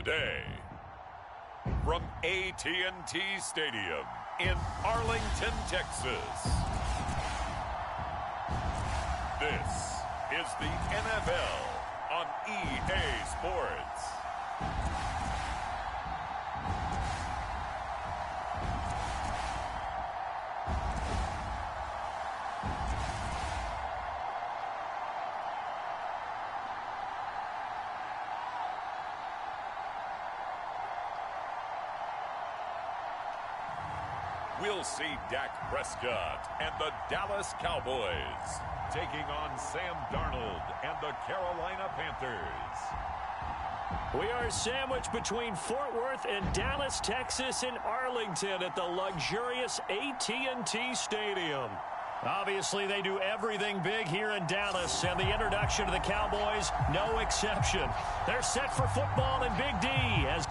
today. From AT&T Stadium in Arlington, Texas. This is the NFL on EA Sports. We'll see Dak Prescott and the Dallas Cowboys taking on Sam Darnold and the Carolina Panthers. We are sandwiched between Fort Worth and Dallas, Texas, and Arlington at the luxurious AT&T Stadium. Obviously, they do everything big here in Dallas, and the introduction to the Cowboys, no exception. They're set for football in Big D as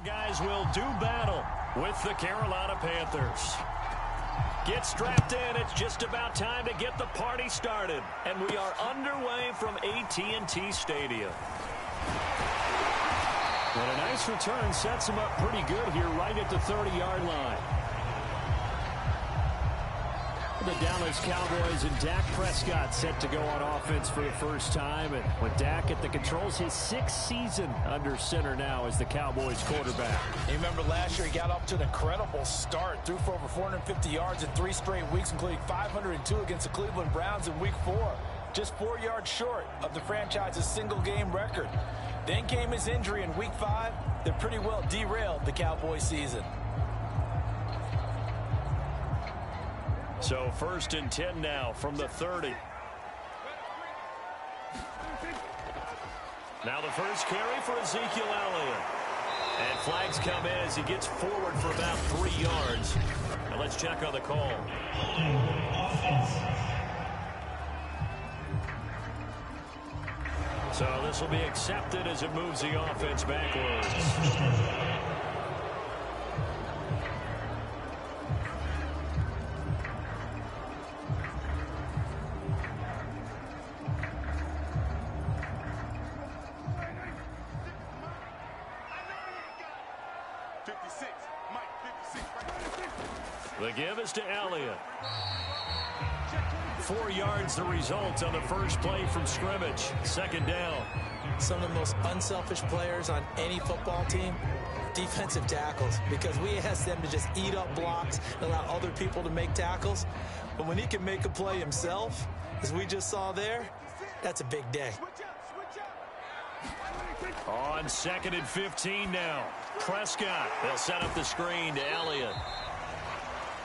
guys will do battle with the Carolina Panthers. Get strapped in. It's just about time to get the party started. And we are underway from AT&T Stadium. And a nice return sets him up pretty good here right at the 30-yard line. The Dallas Cowboys and Dak Prescott set to go on offense for the first time. And with Dak at the controls, his sixth season under center now as the Cowboys quarterback. You remember last year he got off to an incredible start. Threw for over 450 yards in 3 straight weeks, including 502 against the Cleveland Browns in Week 4. Just 4 yards short of the franchise's single-game record. Then came his injury in Week 5 that pretty well derailed the Cowboys season. So 1st and 10 now from the 30. Now the first carry for Ezekiel Elliott. And flags come in as he gets forward for about 3 yards. Now let's check on the call. So this will be accepted as it moves the offense backwards. The give is to Elliott. 4 yards the result on the first play from scrimmage. 2nd down. Some of the most unselfish players on any football team, defensive tackles, because we ask them to just eat up blocks and allow other people to make tackles. But when he can make a play himself, as we just saw there, that's a big day. On 2nd and 15 now. Prescott. They'll set up the screen to Elliott.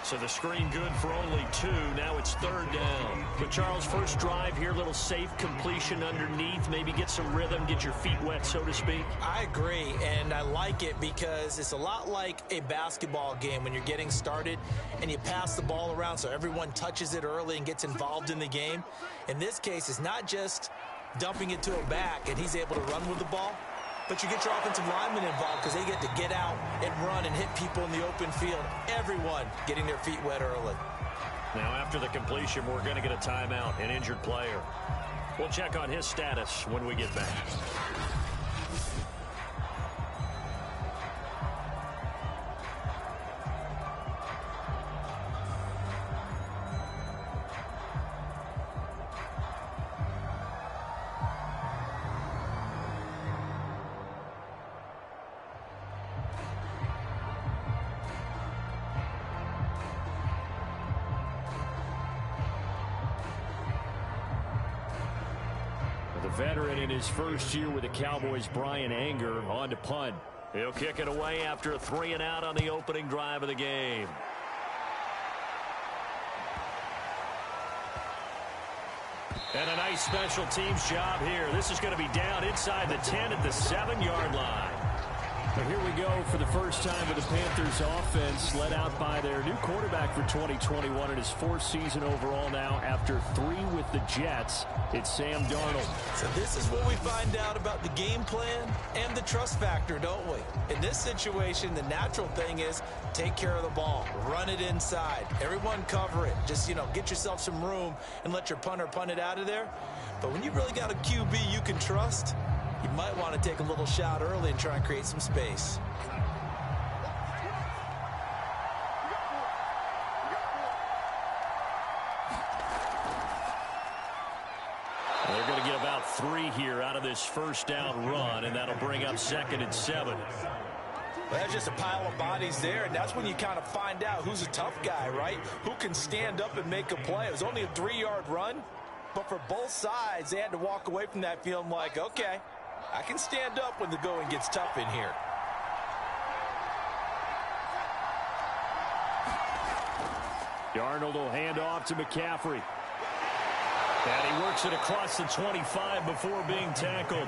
So the screen good for only 2. Now it's 3rd down. But Charles, first drive here, little safe completion underneath. Maybe get some rhythm, get your feet wet, so to speak. I agree, and I like it because it's a lot like a basketball game when you're getting started and you pass the ball around so everyone touches it early and gets involved in the game. In this case, it's not just dumping it to a back and he's able to run with the ball, but you get your offensive linemen involved because they get to get out and run and hit people in the open field. Everyone getting their feet wet early. Now after the completion, we're going to get a timeout, an injured player. We'll check on his status when we get back. The veteran in his first year with the Cowboys, Brian Anger, on to punt. He'll kick it away after a 3-and-out on the opening drive of the game. And a nice special teams job here. This is going to be down inside the 10 at the 7-yard line. Well, here we go for the first time with the Panthers offense, led out by their new quarterback for 2021 in his fourth season overall now after 3 with the Jets. It's Sam Darnold. So this is what we find out about the game plan and the trust factor, don't we? In this situation, the natural thing is take care of the ball, run it inside, everyone cover it. Just, get yourself some room and let your punter punt it out of there. But when you really got a QB you can trust, you might want to take a little shot early and try and create some space. They're going to get about 3 here out of this first down run, and that'll bring up 2nd and 7. Well, that's just a pile of bodies there, and that's when you kind of find out who's a tough guy, right? Who can stand up and make a play. It was only a 3-yard run, but for both sides, they had to walk away from that feeling like, okay, I can stand up when the going gets tough in here. Darnold will hand off to McCaffrey. And he works it across the 25 before being tackled.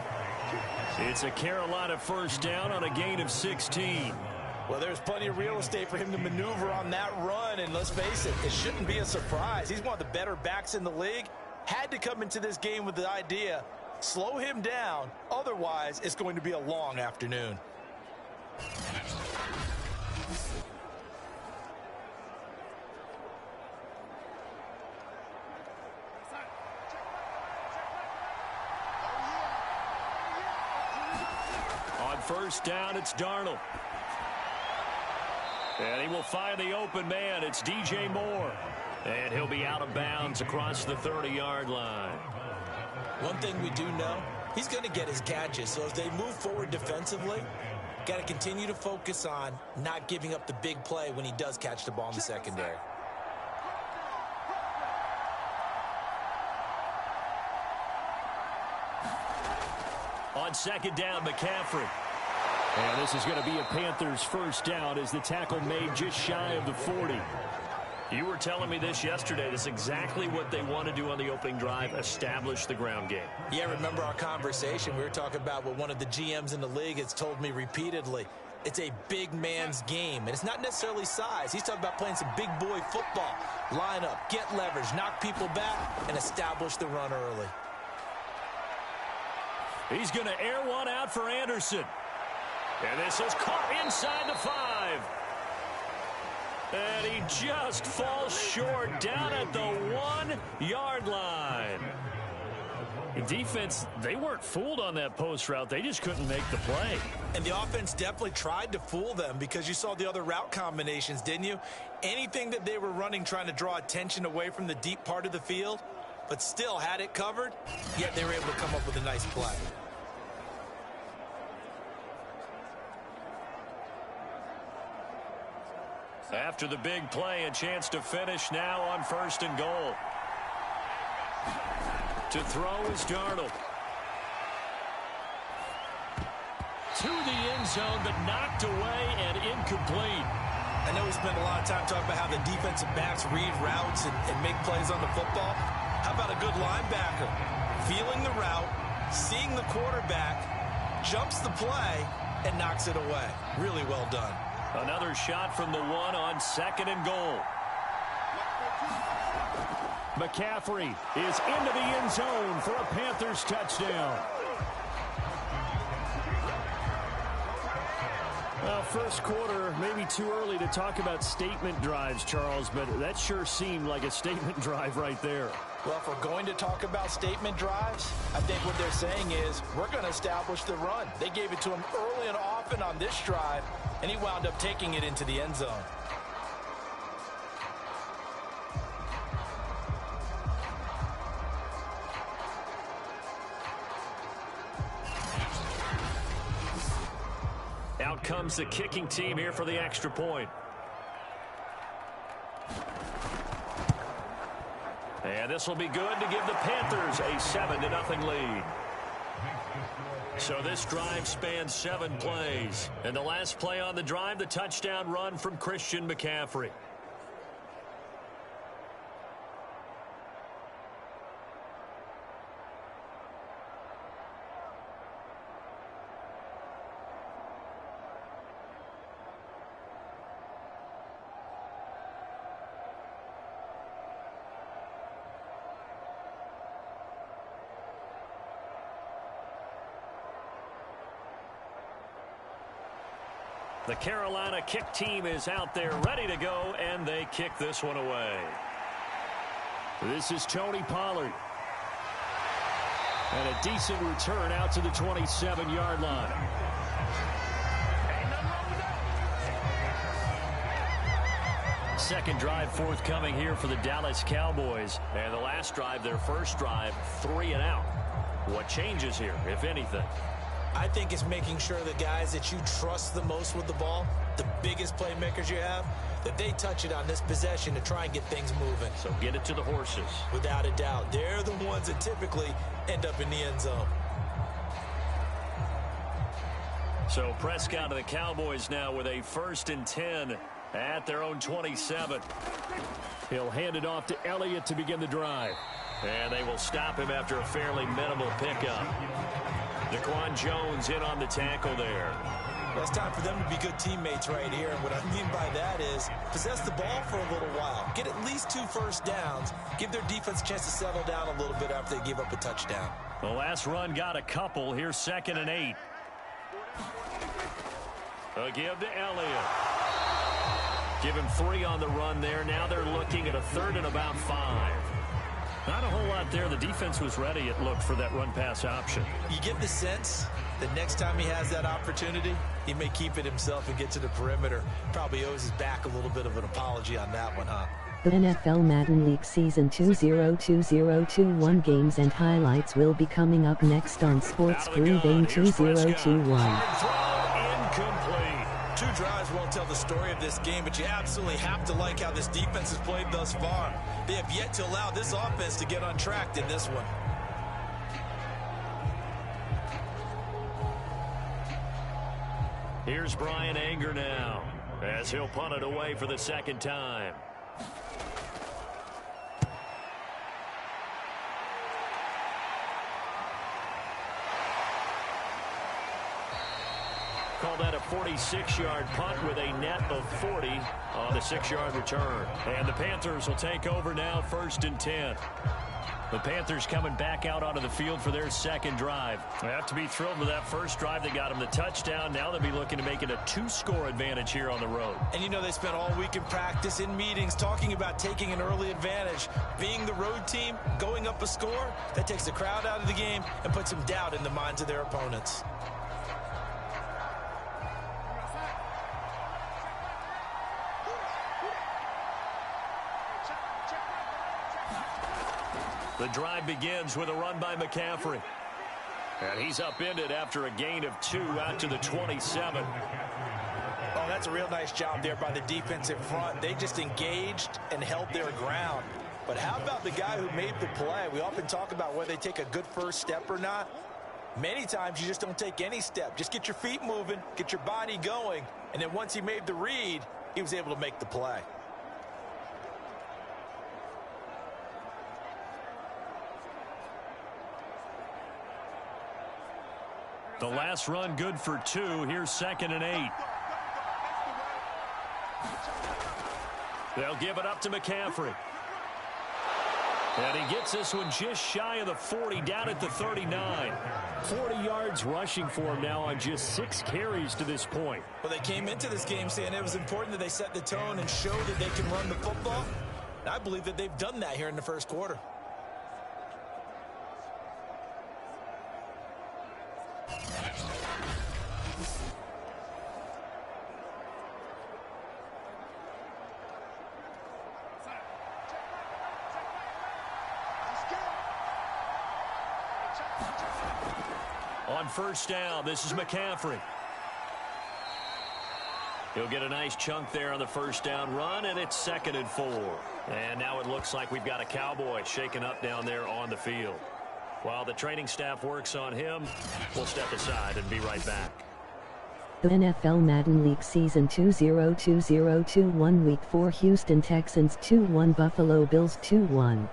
It's a Carolina first down on a gain of 16. Well, there's plenty of real estate for him to maneuver on that run, and let's face it, it shouldn't be a surprise. He's one of the better backs in the league. Had to come into this game with the idea, slow him down, otherwise it's going to be a long afternoon. On first down, it's Darnold. And he will find the open man. It's DJ Moore. And he'll be out of bounds across the 30-yard line. One thing we do know, he's going to get his catches. So as they move forward defensively, got to continue to focus on not giving up the big play when he does catch the ball in the secondary. On second down, McCaffrey. And this is going to be a Panthers first down as the tackle made just shy of the 40. You were telling me this yesterday. This is exactly what they want to do on the opening drive, establish the ground game. Yeah, remember our conversation. We were talking about what one of the GMs in the league has told me repeatedly. It's a big man's game, and it's not necessarily size. He's talking about playing some big boy football. Line up, get leverage, knock people back, and establish the run early. He's going to air one out for Anderson. And this is caught inside the 5. And he just falls short down at the 1-yard line. The defense, they weren't fooled on that post route. They just couldn't make the play. And the offense definitely tried to fool them because you saw the other route combinations, didn't you? Anything that they were running trying to draw attention away from the deep part of the field, but still had it covered, yet they were able to come up with a nice play. After the big play, a chance to finish now on 1st and goal. To throw is Darnold. To the end zone, but knocked away and incomplete. I know we spent a lot of time talking about how the defensive backs read routes and make plays on the football. How about a good linebacker? Feeling the route, seeing the quarterback, jumps the play, and knocks it away. Really well done. Another shot from the 1 on 2nd and goal. McCaffrey is into the end zone for a Panthers touchdown. Well, first quarter, maybe too early to talk about statement drives, Charles, but that sure seemed like a statement drive right there. Well, if we're going to talk about statement drives, I think what they're saying is we're going to establish the run. They gave it to him early and often on this drive, and he wound up taking it into the end zone. Out comes the kicking team here for the extra point. And this will be good to give the Panthers a 7-0 lead. So this drive spans 7 plays. And the last play on the drive, the touchdown run from Christian McCaffrey. The Carolina kick team is out there ready to go, and they kick this one away. This is Tony Pollard. And a decent return out to the 27-yard line. Second drive forthcoming here for the Dallas Cowboys. And the last drive, their first drive, 3 and out. What changes here, if anything? I think it's making sure the guys that you trust the most with the ball, the biggest playmakers you have, that they touch it on this possession to try and get things moving. So get it to the horses. Without a doubt. They're the ones that typically end up in the end zone. So Prescott and the Cowboys now with a 1st and 10 at their own 27. He'll hand it off to Elliott to begin the drive. And they will stop him after a fairly minimal pickup. Daquan Jones in on the tackle there. Well, it's time for them to be good teammates right here. And what I mean by that is possess the ball for a little while. Get at least 2 first downs. Give their defense a chance to settle down a little bit after they give up a touchdown. The last run got a couple. Here's 2nd and 8. A give to Elliott. Give him 3 on the run there. Now they're looking at a 3rd and about 5. Not a whole lot there. The defense was ready, it looked, for that run-pass option. You get the sense that next time he has that opportunity, he may keep it himself and get to the perimeter. Probably owes his back a little bit of an apology on that one, huh? The NFL Madden League Season 2020-21 games and highlights will be coming up next on Sports Grooving 2021. 2 drives won't tell the story of this game, but you absolutely have to like how this defense has played thus far. They have yet to allow this offense to get untracked in this one. Here's Brian Anger now, as he'll punt it away for the 2nd time. Call that a 46-yard punt with a net of 40 on the 6-yard return. And the Panthers will take over now, 1st and 10. The Panthers coming back out onto the field for their 2nd drive. They have to be thrilled with that first drive. They got them the touchdown. Now they'll be looking to make it a 2-score advantage here on the road. And you know they spent all week in practice, in meetings, talking about taking an early advantage. Being the road team, going up a score, that takes the crowd out of the game and puts some doubt in the minds of their opponents. The drive begins with a run by McCaffrey. And he's upended after a gain of 2 out to the 27. Oh, that's a real nice job there by the defense in front. They just engaged and held their ground. But how about the guy who made the play? We often talk about whether they take a good first step or not. Many times you just don't take any step. Just get your feet moving, get your body going, and then once he made the read, he was able to make the play. The last run good for 2. Here's 2nd and 8. They'll give it up to McCaffrey. And he gets this one just shy of the 40, down at the 39. 40 yards rushing for him now on just 6 carries to this point. Well, they came into this game saying it was important that they set the tone and show that they can run the football. And I believe that they've done that here in the first quarter. On 1st down, this is McCaffrey. He'll get a nice chunk there on the 1st down run, and it's 2nd and 4. And now it looks like we've got a Cowboy shaken up down there on the field. While the training staff works on him, we'll step aside and be right back. The NFL Madden League Season 2020-21 Week 4 Houston Texans 2-1 Buffalo Bills 2-1.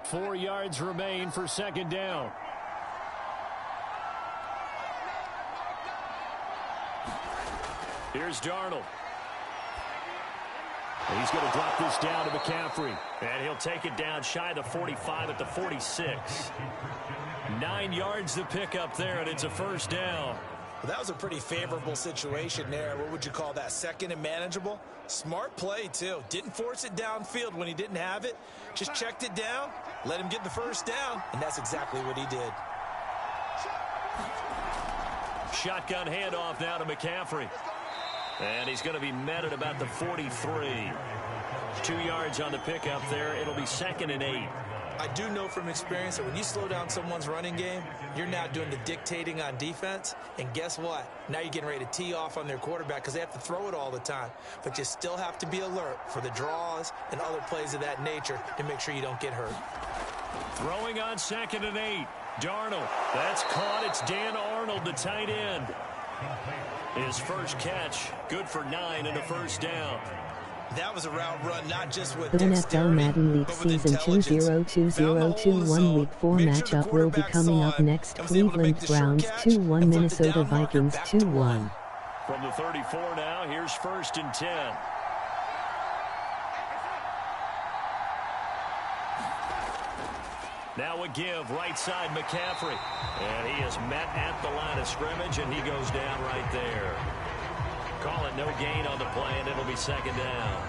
Four yards remain for 2nd down. Here's Darnold. And he's going to drop this down to McCaffrey. And he'll take it down shy of the 45 at the 46. 9 yards to pick up there, and it's a first down. Well, that was a pretty favorable situation there. What would you call that? Second and manageable? Smart play, too. Didn't force it downfield when he didn't have it. Just checked it down, let him get the first down, and that's exactly what he did. Shotgun handoff now to McCaffrey. And he's going to be met at about the 43. 2 yards on the pickup there. It'll be 2nd and 8. I do know from experience that when you slow down someone's running game, you're now doing the dictating on defense. And guess what? Now you're getting ready to tee off on their quarterback because they have to throw it all the time. But you still have to be alert for the draws and other plays of that nature to make sure you don't get hurt. Throwing on 2nd and 8. Darnold. That's caught. It's Dan Arnold, the tight end. His first catch. Good for 9 and a first down. That was a route run, not just with The NFL dexterity, Madden League but with Season intelligence. 2020-21 Week 4 matchup will be coming up next. Cleveland Browns 2-1, Minnesota Vikings 2-1. From the 34 now, here's 1st and 10. Now a give, right side McCaffrey. And he is met at the line of scrimmage, and he goes down right there. Call it no gain on the play, and it'll be 2nd down.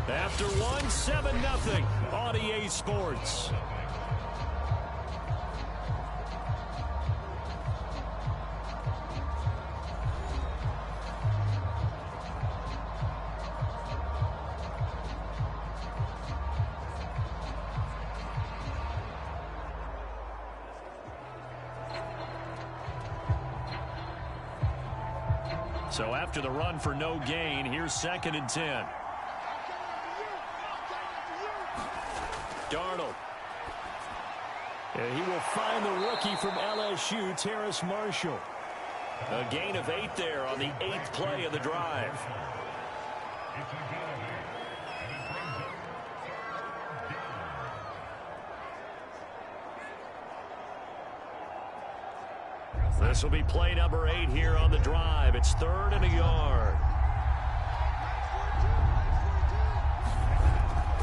After 1, 7-0 on EA Sports. So after the run for no gain, here's 2nd and 10. Darnold. And he will find the rookie from LSU, Terrace Marshall. A gain of 8 there on the 8th play of the drive. This will be play number 8 here on the drive. It's 3rd and a yard.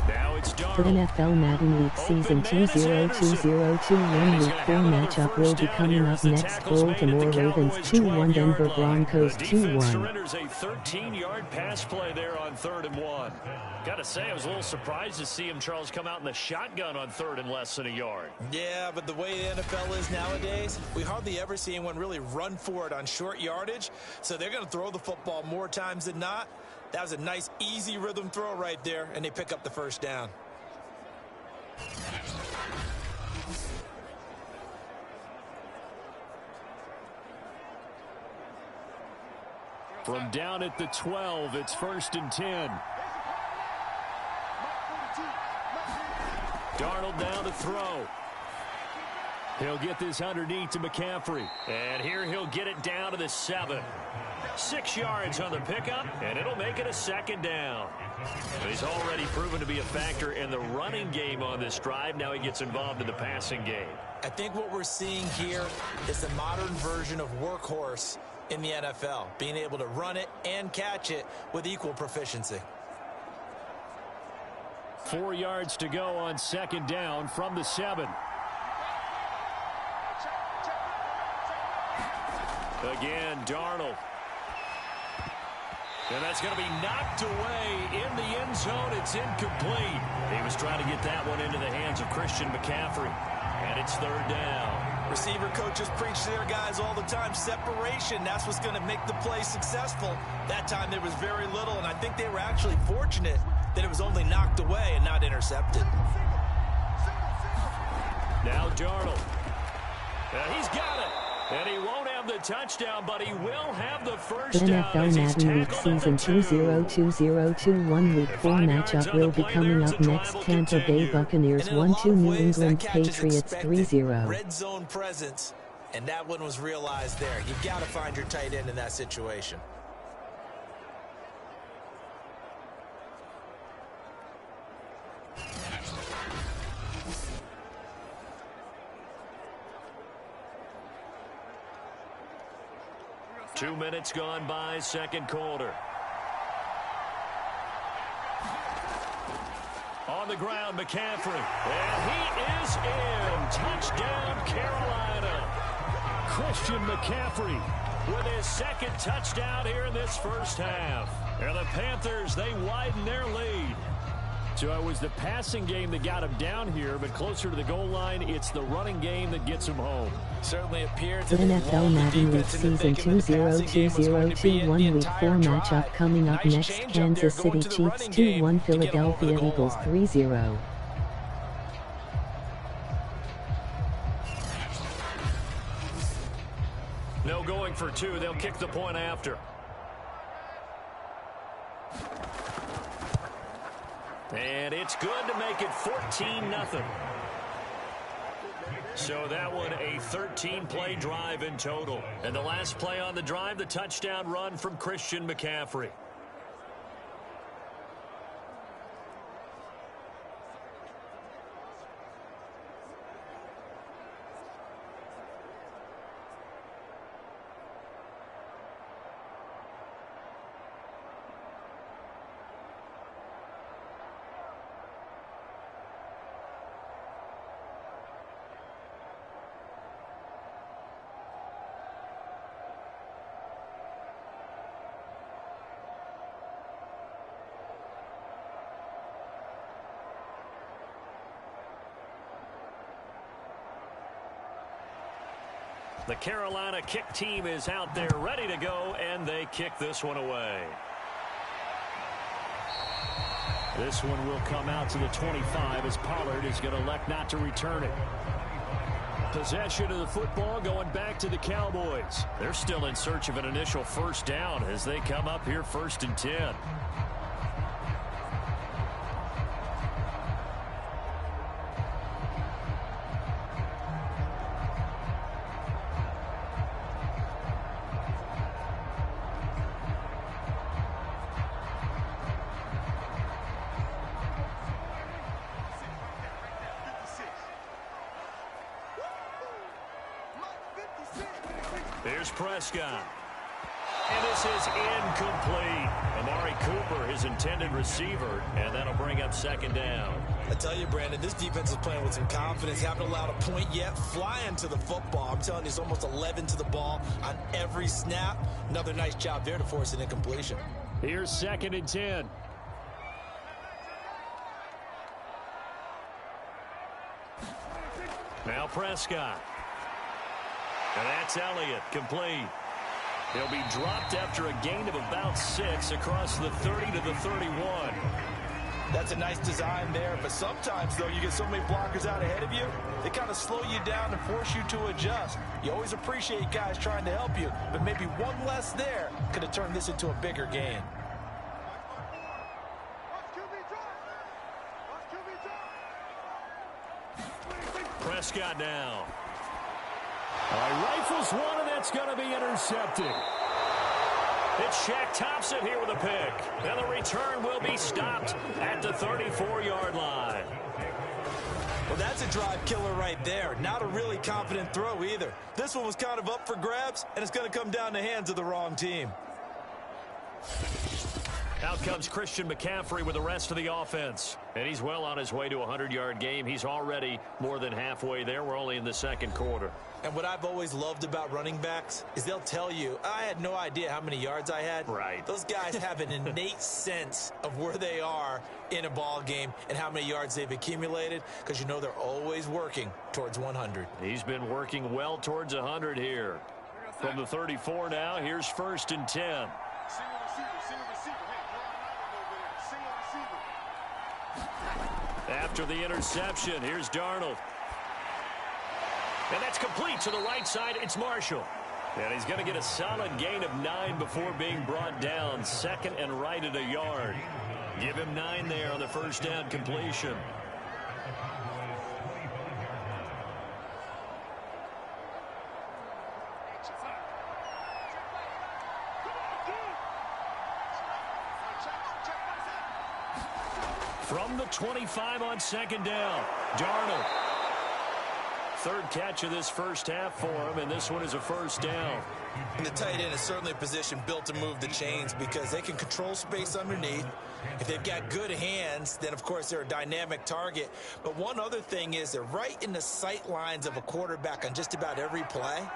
Now it's The Darnold. NFL Madden League Season 2020-21 Week 4 matchup will be coming up next. Baltimore Ravens 2-1, Denver Broncos 2-1. Surrenders a 13-yard pass play there on 3rd and 1. Gotta say, I was a little surprised to see him, Charles, come out in the shotgun on 3rd and less than a yard. Yeah, but the way the NFL is nowadays, we hardly ever see anyone really run for it on short yardage. So they're going to throw the football more times than not. That was a nice, easy rhythm throw right there, and they pick up the first down. From down at the 12, it's 1st and 10. Darnold down to throw. He'll get this underneath to McCaffrey. And here he'll get it down to the 7. 6 yards on the pickup, and it'll make it a 2nd down. But he's already proven to be a factor in the running game on this drive. Now he gets involved in the passing game. I think what we're seeing here is the modern version of workhorse in the NFL, being able to run it and catch it with equal proficiency. 4 yards to go on 2nd down from the 7. Again, Darnold. And that's going to be knocked away in the end zone. It's incomplete. He was trying to get that one into the hands of Christian McCaffrey. And it's 3rd down. Receiver coaches preach to their guys all the time. Separation, that's what's going to make the play successful. That time there was very little, and I think they were actually fortunate that it was only knocked away and not intercepted. Now Darnold. He's got it. And he won't have the touchdown, but he will have the first The down. NFL Madden League Season 202021 Week 4 matchup will be coming up next. Tampa Bay Buccaneers 1-2, New England Patriots 3-0. Red zone presence, and that one was realized there. You've got to find your tight end in that situation. Two minutes gone by, second quarter. On the ground, McCaffrey. And he is in. Touchdown, Carolina. Christian McCaffrey with his second touchdown here in this first half. And the Panthers, they widen their lead. So it was the passing game that got him down here, but closer to the goal line, it's the running game that gets him home. Certainly appeared to The NFL Madden League Season 202021 Week 4 matchup coming up next. Kansas City Chiefs 2-1, Philadelphia Eagles 3-0. No going for two. They'll kick the point after. And it's good to make it 14-0. So that one a 13-play drive in total. And the last play on the drive, the touchdown run from Christian McCaffrey. The Carolina kick team is out there ready to go, and they kick this one away. This one will come out to the 25 as Pollard is going to elect not to return it. Possession of the football going back to the Cowboys. They're still in search of an initial first down as they come up here 1st and 10. Here's Prescott. And this is incomplete. Amari Cooper, his intended receiver, and that'll bring up 2nd down. I tell you, Brandon, this defense is playing with some confidence. Haven't allowed a point yet. Flying to the football. I'm telling you, it's almost 11 to the ball on every snap. Another nice job there to force an incompletion. Here's 2nd and 10. Now Prescott. And that's Elliott, complete. He'll be dropped after a gain of about 6 across the 30 to the 31. That's a nice design there, but sometimes, though, you get so many blockers out ahead of you, they kind of slow you down and force you to adjust. You always appreciate guys trying to help you, but maybe one less there could have turned this into a bigger gain. Prescott now. Rifles one, and that's going to be intercepted. It's Shaq Thompson here with a pick. And the return will be stopped at the 34-yard line. Well, that's a drive killer right there. Not a really confident throw either. This one was kind of up for grabs, and it's going to come down the hands of the wrong team. Out comes Christian McCaffrey with the rest of the offense. And he's well on his way to a 100-yard game. He's already more than halfway there. We're only in the 2nd quarter. And what I've always loved about running backs is they'll tell you, I had no idea how many yards I had. Right. Those guys have an innate sense of where they are in a ball game and how many yards they've accumulated, because you know they're always working towards 100. He's been working well towards 100 here. From the 34 now, here's 1st and 10. After the interception, here's Darnold. And that's complete to the right side. It's Marshall. And he's going to get a solid gain of 9 before being brought down. Second and right at a yard. Give him 9 there on the first down completion. From the 25 on second down, Darnold. Third catch of this first half for him, and this one is a first down. And the tight end is certainly a position built to move the chains because they can control space underneath. If they've got good hands, then, of course, they're a dynamic target. But one other thing is they're right in the sight lines of a quarterback on just about every play,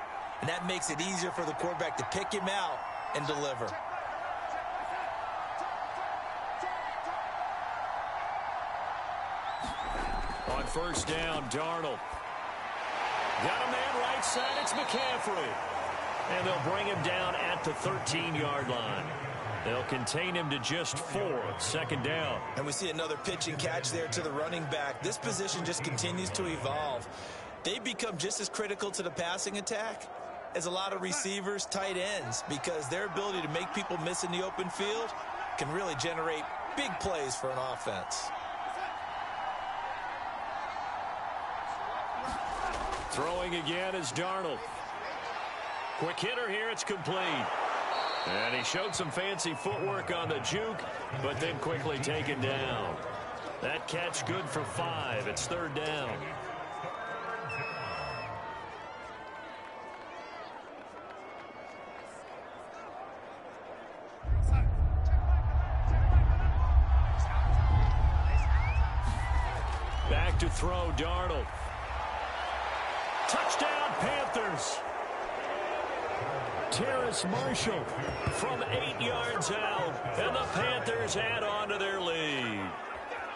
and that makes it easier for the quarterback to pick him out and deliver. On first down, Darnold. Got a man right side, it's McCaffrey. And they'll bring him down at the 13-yard line. They'll contain him to just 4, second down. And we see another pitch and catch there to the running back. This position just continues to evolve. They become just as critical to the passing attack as a lot of receivers, tight ends, because their ability to make people miss in the open field can really generate big plays for an offense. Throwing again is Darnold. Quick hitter here, it's complete. And he showed some fancy footwork on the juke, but then quickly taken down. That catch good for 5. It's third down. Back to throw, Darnold. Touchdown, Panthers. Terrace Marshall from 8 yards out, and the Panthers add on to their lead.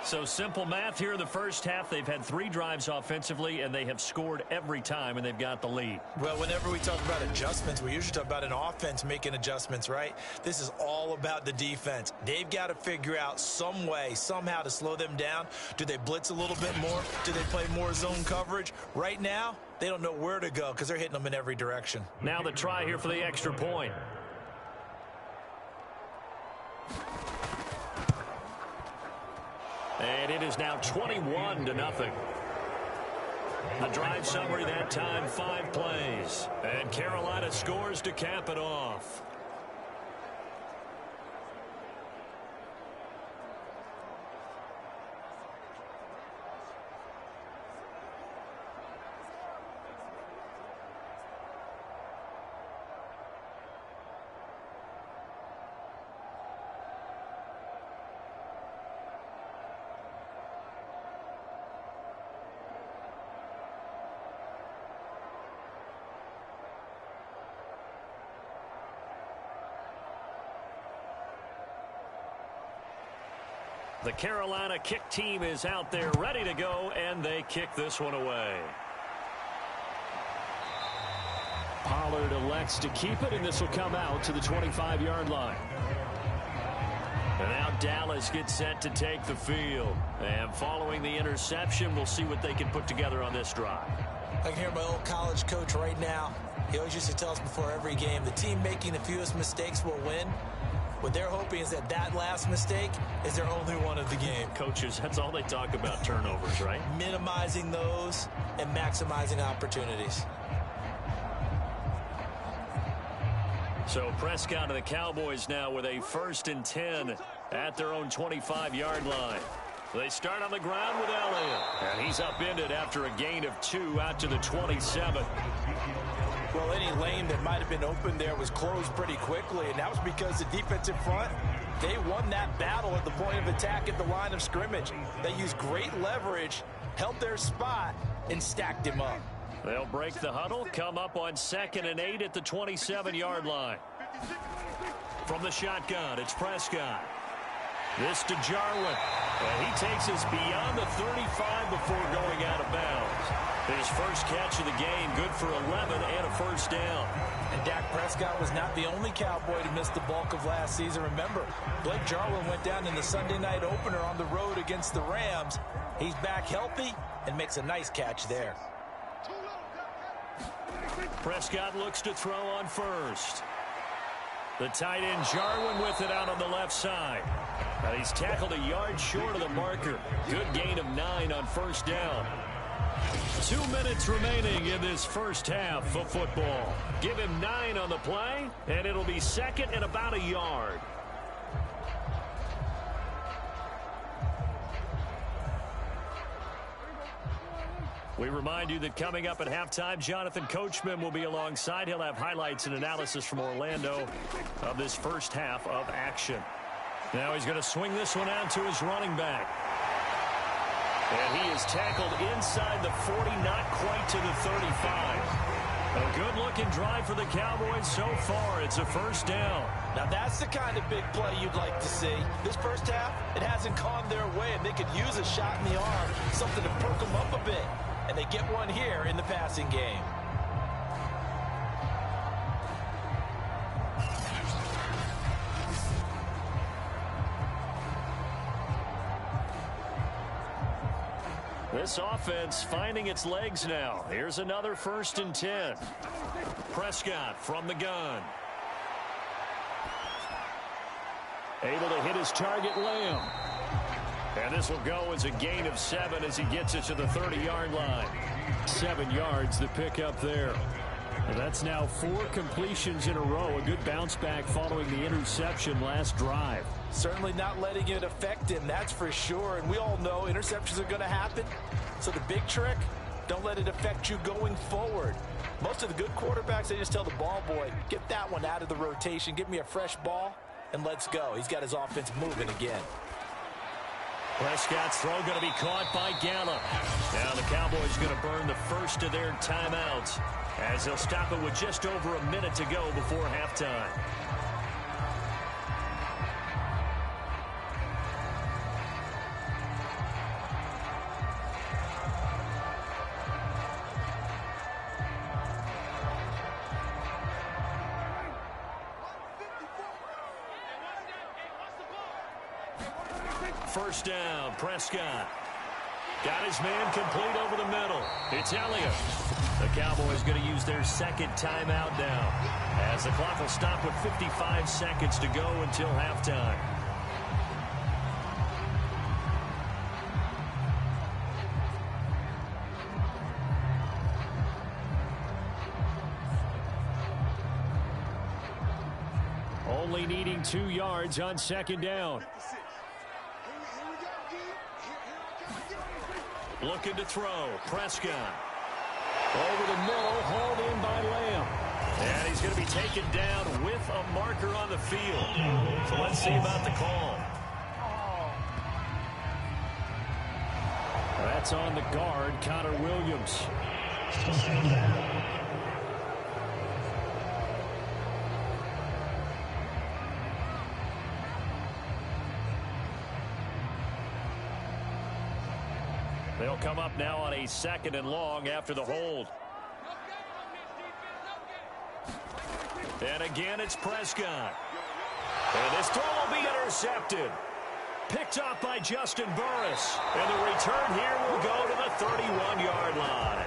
So simple math here in the first half. They've had 3 drives offensively, and they have scored every time, and they've got the lead. Well, whenever we talk about adjustments, we usually talk about an offense making adjustments, right? This is all about the defense. They've got to figure out some way, somehow to slow them down. Do they blitz a little bit more? Do they play more zone coverage? Right now, they don't know where to go because they're hitting them in every direction. Now the try here for the extra point. And it is now 21-0. The drive summary that time, 5 plays. And Carolina scores to cap it off. The Carolina kick team is out there ready to go, and they kick this one away. Pollard elects to keep it, and this will come out to the 25-yard line. And now Dallas gets set to take the field. And following the interception, we'll see what they can put together on this drive. I can hear my old college coach right now. He always used to tell us before every game, the team making the fewest mistakes will win. What they're hoping is that that last mistake is their only one of the game. Coaches, that's all they talk about, turnovers, right? Minimizing those and maximizing opportunities. So Prescott and the Cowboys now with a 1st and 10 at their own 25-yard line. They start on the ground with Elliott. And he's upended after a gain of 2 out to the 27. Well, any lane that might have been open there was closed pretty quickly, and that was because the defensive front, they won that battle at the point of attack at the line of scrimmage. They used great leverage, held their spot, and stacked him up. They'll break the huddle, come up on 2nd and 8 at the 27-yard line. From the shotgun, it's Prescott. This to Jarwin. And he takes us beyond the 35 before going out of bounds. His first catch of the game, good for 11 and a first down. And Dak Prescott was not the only Cowboy to miss the bulk of last season. Remember, Blake Jarwin went down in the Sunday night opener on the road against the Rams. He's back healthy and makes a nice catch there. Prescott looks to throw on first. The tight end Jarwin with it out on the left side. Now he's tackled a yard short of the marker. Good gain of 9 on first down. 2 minutes remaining in this first half of football. Give him 9 on the play, and it'll be second and about a yard. We remind you that coming up at halftime, Jonathan Coachman will be alongside. He'll have highlights and analysis from Orlando of this first half of action. Now he's going to swing this one out to his running back. And he is tackled inside the 40, not quite to the 35. A good-looking drive for the Cowboys so far. It's a first down. Now that's the kind of big play you'd like to see. This first half, it hasn't gone their way, and they could use a shot in the arm, something to perk them up a bit. And they get one here in the passing game. This offense finding its legs now. Here's another 1st and 10. Prescott from the gun. Able to hit his target, Lamb. And this will go as a gain of 7 as he gets it to the 30-yard line. 7 yards, the pickup there. And that's now 4 completions in a row. A good bounce back following the interception last drive. Certainly not letting it affect him, that's for sure. And we all know interceptions are going to happen. So the big trick, don't let it affect you going forward. Most of the good quarterbacks, they just tell the ball boy, get that one out of the rotation, give me a fresh ball, and let's go. He's got his offense moving again. Prescott's throw going to be caught by Gallup. Now the Cowboys going to burn the first of their timeouts as they'll stop it with just over a minute to go before halftime. First down, Prescott. Got his man complete over the middle. It's Elliott. The Cowboys going to use their second timeout now, as the clock will stop with 55 seconds to go until halftime. Only needing 2 yards on second down. Looking to throw. Prescott. Over the middle, hauled in by Lamb. And he's going to be taken down with a marker on the field. So let's see about the call. That's on the guard, Connor Williams. They'll come up now on a 2nd and long after the hold. And again, it's Prescott. And this throw will be intercepted. Picked up by Justin Burris. And the return here will go to the 31-yard line.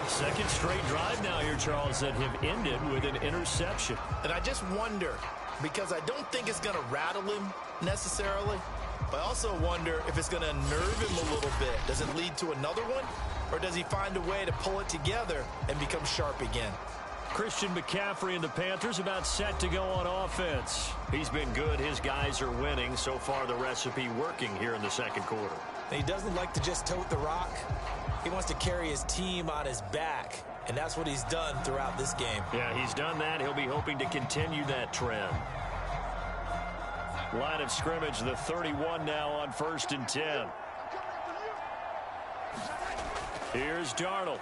Second straight drive now here, Charles, that have ended with an interception. And I just wonder, because I don't think it's going to rattle him necessarily, but I also wonder if it's going to unnerve him a little bit. Does it lead to another one? Or does he find a way to pull it together and become sharp again? Christian McCaffrey and the Panthers about set to go on offense. He's been good. His guys are winning. So far, the recipe working here in the second quarter. And he doesn't like to just tote the rock. He wants to carry his team on his back. And that's what he's done throughout this game. Yeah, he's done that. He'll be hoping to continue that trend. Line of scrimmage, the 31 now on 1st and 10. Here's Darnold.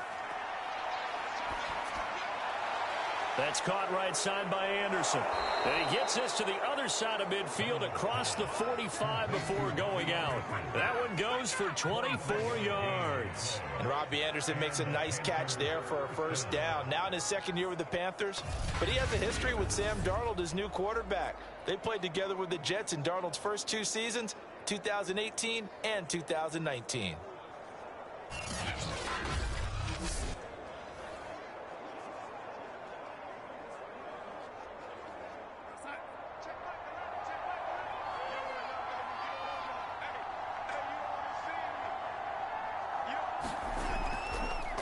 That's caught right side by Anderson. And he gets this to the other side of midfield across the 45 before going out. That one goes for 24 yards. And Robbie Anderson makes a nice catch there for a first down. Now in his second year with the Panthers. But he has a history with Sam Darnold, his new quarterback. They played together with the Jets in Darnold's first 2 seasons, 2018 and 2019.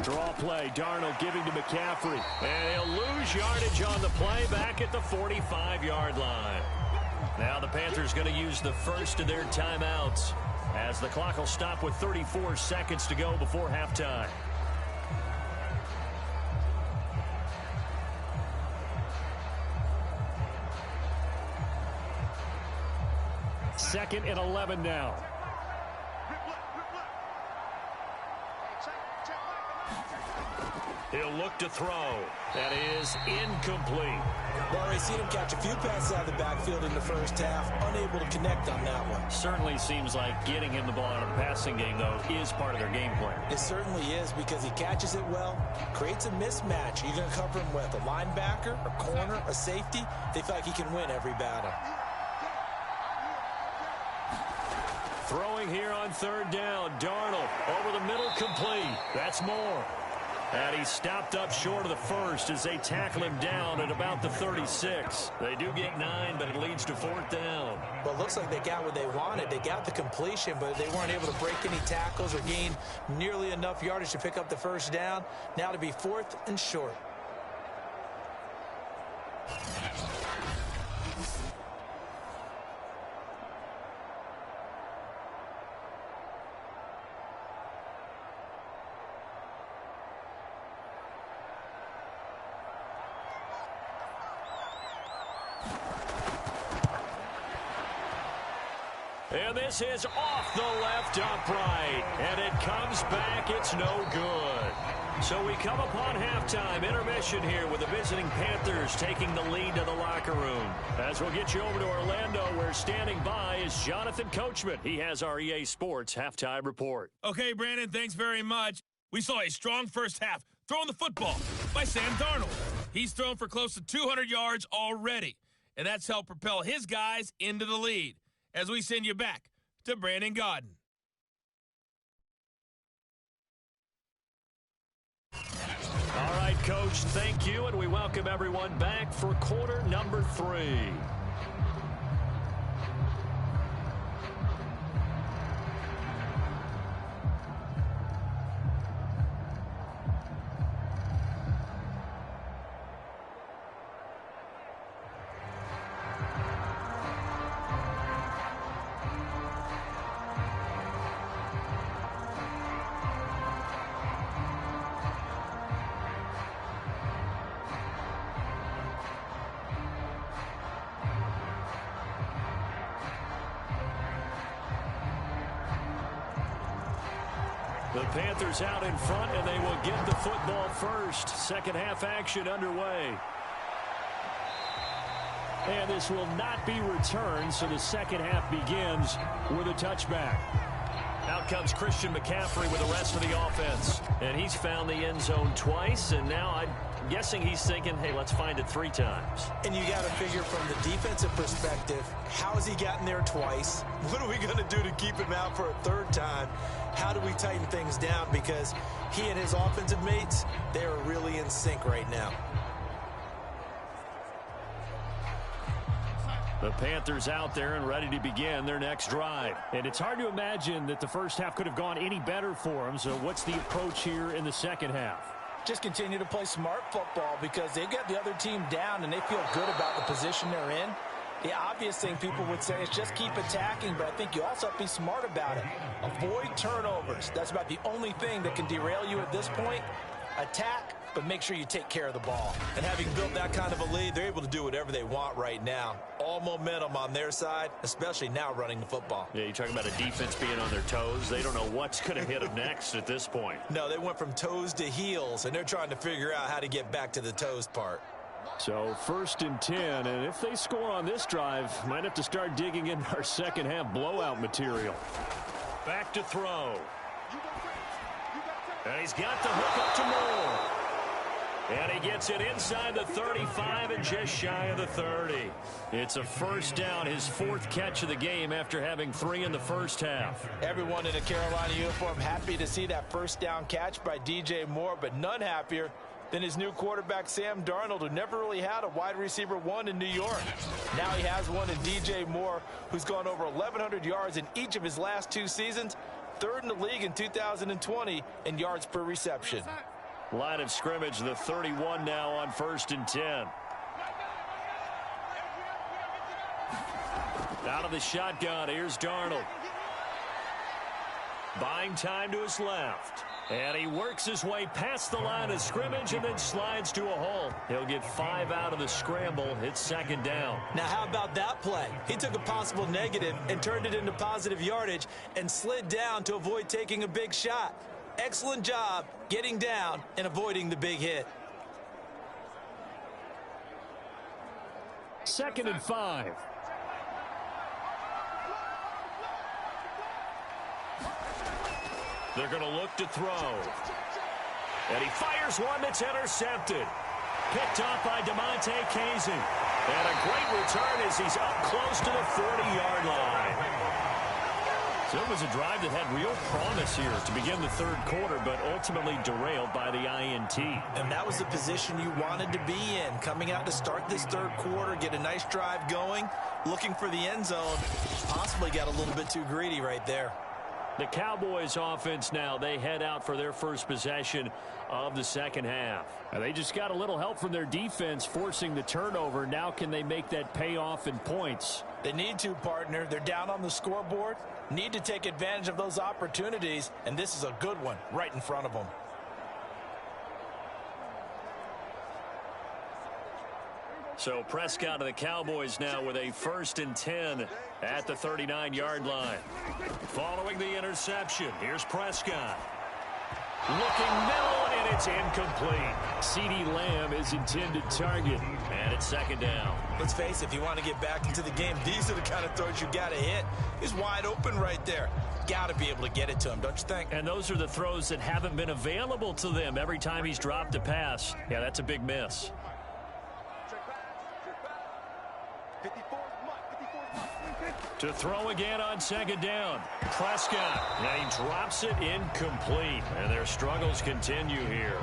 Draw play. Darnold giving to McCaffrey. And he'll lose yardage on the play back at the 45-yard line. Now the Panthers going to use the first of their timeouts as the clock will stop with 34 seconds to go before halftime. Second and 11 now. He'll look to throw. That is incomplete. Well, I've seen him catch a few passes out of the backfield in the first half, unable to connect on that one. Certainly seems like getting him the ball out of the passing game, though, is part of their game plan. It certainly is because he catches it well, creates a mismatch. You're going to cover him with a linebacker, a corner, a safety. They feel like he can win every battle. Throwing here on third down. Darnold over the middle, complete. That's more. And he stopped up short of the first as they tackle him down at about the 36. They do get 9, but it leads to fourth down. Well, it looks like they got what they wanted. They got the completion, but they weren't able to break any tackles or gain nearly enough yardage to pick up the first down. Now to be fourth and short. And this is off the left upright. And it comes back. It's no good. So we come upon halftime intermission here with the visiting Panthers taking the lead to the locker room. As we'll get you over to Orlando, where standing by is Jonathan Coachman. He has our EA Sports halftime report. Okay, Brandon, thanks very much. We saw a strong first half throwing the football by Sam Darnold. He's thrown for close to 200 yards already, and that's helped propel his guys into the lead. As we send you back to Brandon Gaudin. All right, Coach, thank you, and we welcome everyone back for quarter number 3. The Panthers out in front, and they will get the football first. Second half action underway. And this will not be returned, so the second half begins with a touchback. Out comes Christian McCaffrey with the rest of the offense. And he's found the end zone twice, and now I'm guessing he's thinking, hey, let's find it 3 times. And you got to figure from the defensive perspective, how has he gotten there twice? What are we going to do to keep him out for a 3rd time? How do we tighten things down? Because he and his offensive mates, they are really in sync right now. The Panthers out there and ready to begin their next drive. And it's hard to imagine that the first half could have gone any better for them. So what's the approach here in the second half? Just continue to play smart football because they've got the other team down and they feel good about the position they're in. The obvious thing people would say is just keep attacking, but I think you also have to be smart about it. Avoid turnovers. That's about the only thing that can derail you at this point. Attack, but make sure you take care of the ball. And having built that kind of a lead, they're able to do whatever they want right now. All momentum on their side, especially now running the football. Yeah, you're talking about a defense being on their toes. They don't know what's going to hit them next at this point. No, they went from toes to heels, and they're trying to figure out how to get back to the toes part. So 1st and 10, and if they score on this drive, might have to start digging in our second half blowout material. Back to throw. And he's got the hook up to Moore. And he gets it inside the 35 and just shy of the 30. It's a first down, his 4th catch of the game after having 3 in the first half. Everyone in a Carolina uniform happy to see that first down catch by DJ Moore, but none happier than his new quarterback, Sam Darnold, who never really had a wide receiver 1 in New York. Now he has one in DJ Moore, who's gone over 1,100 yards in each of his last 2 seasons, 3rd in the league in 2020 in yards per reception. Line of scrimmage, the 31 now on 1st and 10. Out of the shotgun, here's Darnold. Buying time to his left. And he works his way past the line of scrimmage and then slides to a hole. He'll get 5 out of the scramble. It's 2nd down. Now, how about that play? He took a possible negative and turned it into positive yardage and slid down to avoid taking a big shot. Excellent job getting down and avoiding the big hit. 2nd and 5. They're going to look to throw. And he fires one that's intercepted. Picked off by DeMonte Casey. And a great return as he's up close to the 40-yard line. So it was a drive that had real promise here to begin the 3rd quarter, but ultimately derailed by the INT. And that was the position you wanted to be in. Coming out to start this 3rd quarter, get a nice drive going, looking for the end zone. Possibly got a little bit too greedy right there. The Cowboys offense now, they head out for their first possession of the 2nd half. And they just got a little help from their defense forcing the turnover. Now can they make that pay off in points? They need to, partner. They're down on the scoreboard. Need to take advantage of those opportunities, and this is a good one right in front of them. So Prescott of the Cowboys now with a 1st and 10 at the 39-yard line. Following the interception, here's Prescott. Looking middle, and it's incomplete. CeeDee Lamb is intended target, and it's 2nd down. Let's face it, if you want to get back into the game, these are the kind of throws you got to hit. He's wide open right there. Got to be able to get it to him, don't you think? And those are the throws that haven't been available to them every time he's dropped a pass. Yeah, that's a big miss. To throw again on 2nd down. Prescott, and he drops it incomplete. And their struggles continue here.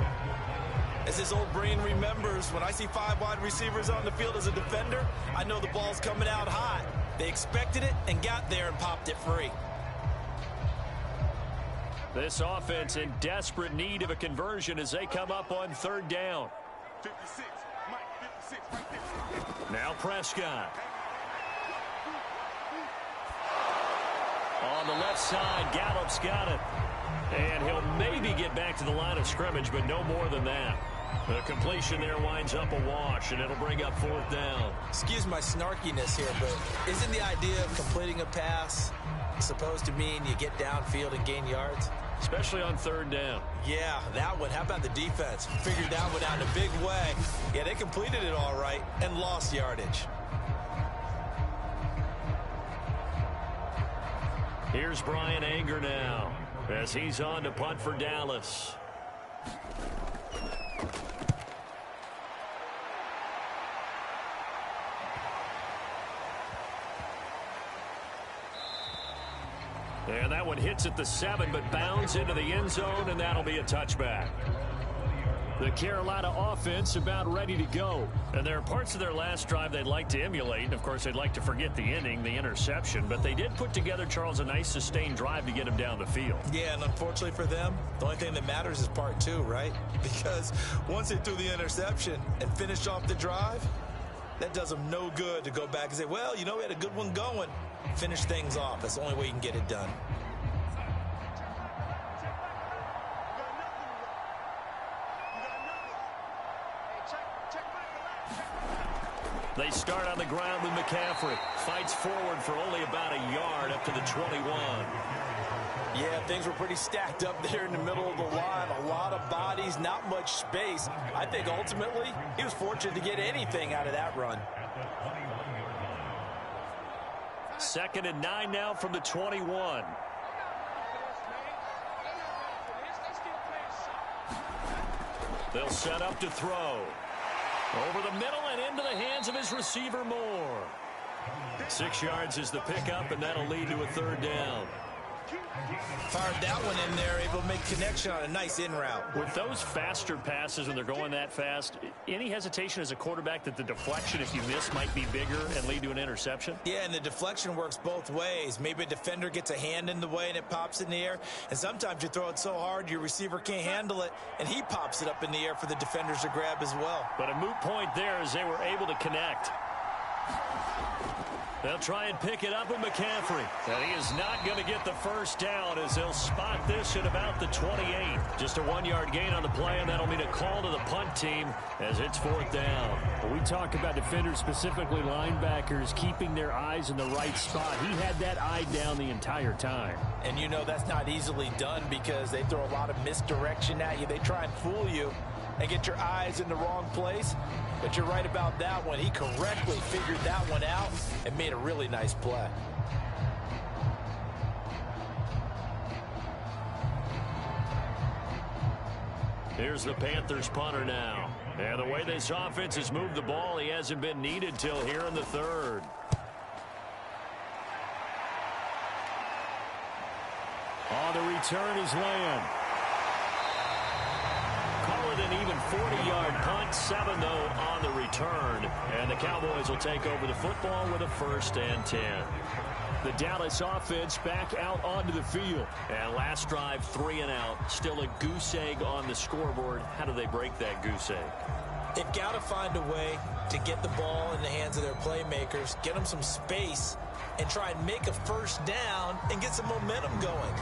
As his old brain remembers, when I see 5 wide receivers on the field as a defender, I know the ball's coming out hot. They expected it and got there and popped it free. This offense in desperate need of a conversion as they come up on 3rd down. 56, Mike, 56, right there. Now Prescott. On the left side, Gallup's got it. And he'll maybe get back to the line of scrimmage, but no more than that. The completion there winds up a wash, and it'll bring up 4th down. Excuse my snarkiness here, but isn't the idea of completing a pass supposed to mean you get downfield and gain yards? Especially on 3rd down. Yeah, that one. How about the defense? Figured that one out in a big way. Yeah, they completed it all right and lost yardage. Here's Brian Anger now as he's on to punt for Dallas. And that one hits at the 7, but bounds into the end zone, and that'll be a touchback. The Carolina offense about ready to go. And there are parts of their last drive they'd like to emulate. And, of course, they'd like to forget the inning, the interception. But they did put together, Charles, a nice sustained drive to get him down the field. Yeah, and unfortunately for them, the only thing that matters is part 2, right? Because once they threw the interception and finished off the drive, that does them no good to go back and say, well, you know, we had a good one going. Finish things off. That's the only way you can get it done. They start on the ground with McCaffrey. Fights forward for only about a yard up to the 21. Yeah, things were pretty stacked up there in the middle of the line. A lot of bodies, not much space. I think ultimately he was fortunate to get anything out of that run. 2nd and 9 now from the 21. They'll set up to throw. Over the middle and into the hands of his receiver, Moore. 6 yards is the pickup, and that'll lead to a 3rd down. Fired that one in there, able to make connection on a nice in route. With those faster passes when they're going that fast, any hesitation as a quarterback that the deflection, if you miss, might be bigger and lead to an interception? Yeah, and the deflection works both ways. Maybe a defender gets a hand in the way and it pops in the air. And sometimes you throw it so hard your receiver can't handle it, and he pops it up in the air for the defenders to grab as well. But a moot point there as they were able to connect. They'll try and pick it up with McCaffrey. And he is not going to get the first down as they'll spot this at about the 28. Just a 1-yard gain on the play, and that'll mean a call to the punt team as it's 4th down. When we talk about defenders, specifically linebackers, keeping their eyes in the right spot. He had that eye down the entire time. And you know that's not easily done because they throw a lot of misdirection at you. They try and fool you and get your eyes in the wrong place. But you're right about that one. He correctly figured that one out and made a really nice play. Here's the Panthers punter now. And the way this offense has moved the ball, he hasn't been needed till here in the 3rd. On the return is Lamb. Call it an even 40-yard punt, 7 though on the return. And the Cowboys will take over the football with a 1st and 10. The Dallas offense back out onto the field. And last drive, 3 and out. Still a goose egg on the scoreboard. How do they break that goose egg? They've got to find a way to get the ball in the hands of their playmakers, get them some space, and try and make a 1st down and get some momentum going.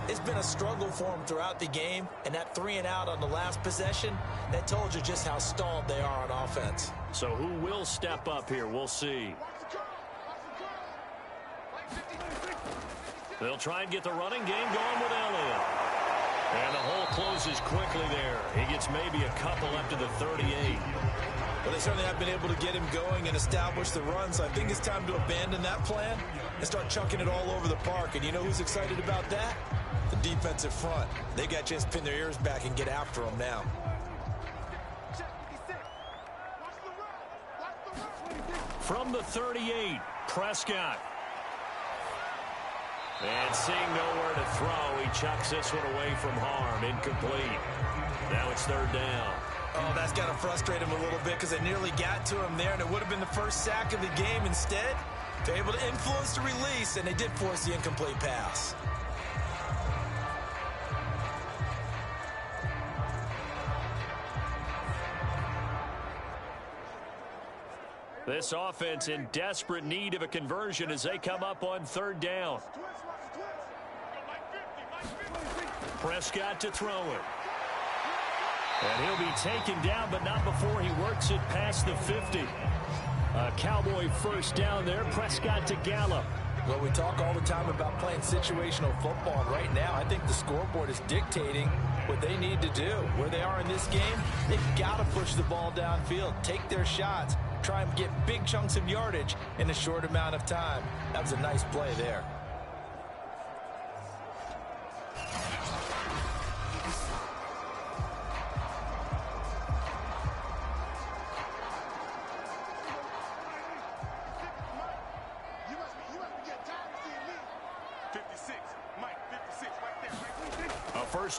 It's been a struggle for them throughout the game, and that 3 and out on the last possession, that told you just how stalled they are on offense. So who will step up here? We'll see. They'll try and get the running game going with Elliott. And the hole closes quickly there. He gets maybe a couple up to the 38. Well, they certainly have been able to get him going and establish the run, so I think it's time to abandon that plan and start chucking it all over the park. And you know who's excited about that? The defensive front. They got a chance to pin their ears back and get after him now. From the 38, Prescott. And seeing nowhere to throw, he chucks this one away from harm. Incomplete. Now it's 3rd down. Oh, that's got to frustrate him a little bit because they nearly got to him there, and it would have been the first sack of the game. Instead, they're able to influence the release, and they did force the incomplete pass. This offense in desperate need of a conversion as they come up on 3rd down. Prescott to throw it. And he'll be taken down, but not before he works it past the 50. A Cowboy 1st down there. Prescott to Gallup. Well, we talk all the time about playing situational football. And right now, I think the scoreboard is dictating what they need to do. Where they are in this game, they've got to push the ball downfield, take their shots, try and get big chunks of yardage in a short amount of time. That was a nice play there.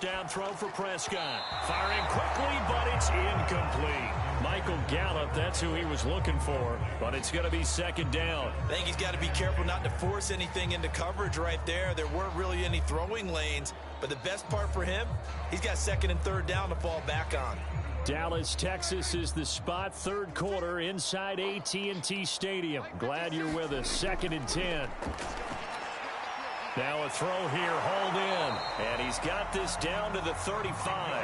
Down throw for Prescott. Firing quickly, but it's incomplete. Michael Gallup, that's who he was looking for, but it's going to be 2nd down. I think he's got to be careful not to force anything into coverage right there. There weren't really any throwing lanes, but the best part for him, he's got 2nd and 3rd down to fall back on. Dallas, Texas is the spot. 3rd quarter inside AT&T Stadium. Glad you're with us. 2nd and 10. Now a throw here, hauled in, and he's got this down to the 35.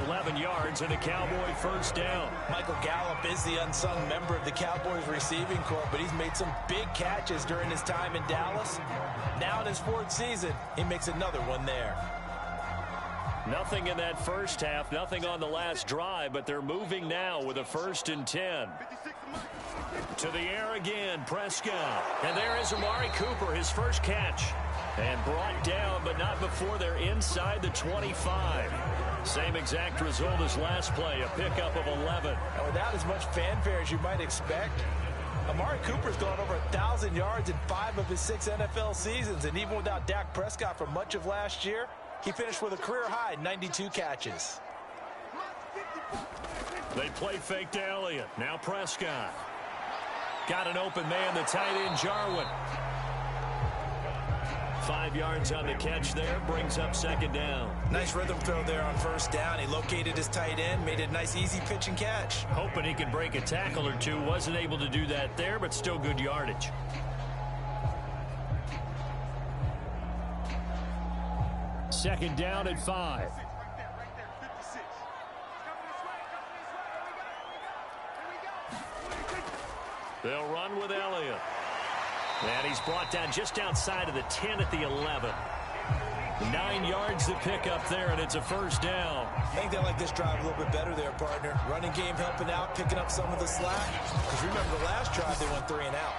11 yards and a Cowboy 1st down. Michael Gallup is the unsung member of the Cowboys receiving corps, but he's made some big catches during his time in Dallas. Now in his 4th season, he makes another one there. Nothing in that first half, nothing on the last drive, but they're moving now with a 1st and 10. To the air again, Prescott. And there is Amari Cooper, his first catch. And brought down, but not before they're inside the 25. Same exact result as last play, a pickup of 11. And without as much fanfare as you might expect, Amari Cooper's gone over 1,000 yards in 5 of his 6 NFL seasons, and even without Dak Prescott for much of last year, he finished with a career-high 92 catches. They play fake to Elliott. Now Prescott. Got an open man, the tight end, Jarwin. 5 yards on the catch there, brings up second down. Nice rhythm throw there on first down. He located his tight end, made it a nice, easy pitch and catch. Hoping he could break a tackle or two. Wasn't able to do that there, but still good yardage. Second down at 5. They'll run with Elliott. And he's brought down just outside of the 10 at the 11. 9 yards to pick up there, and it's a first down. I think they like this drive a little bit better there, partner. Running game helping out, picking up some of the slack. Because remember the last drive, they went 3 and out.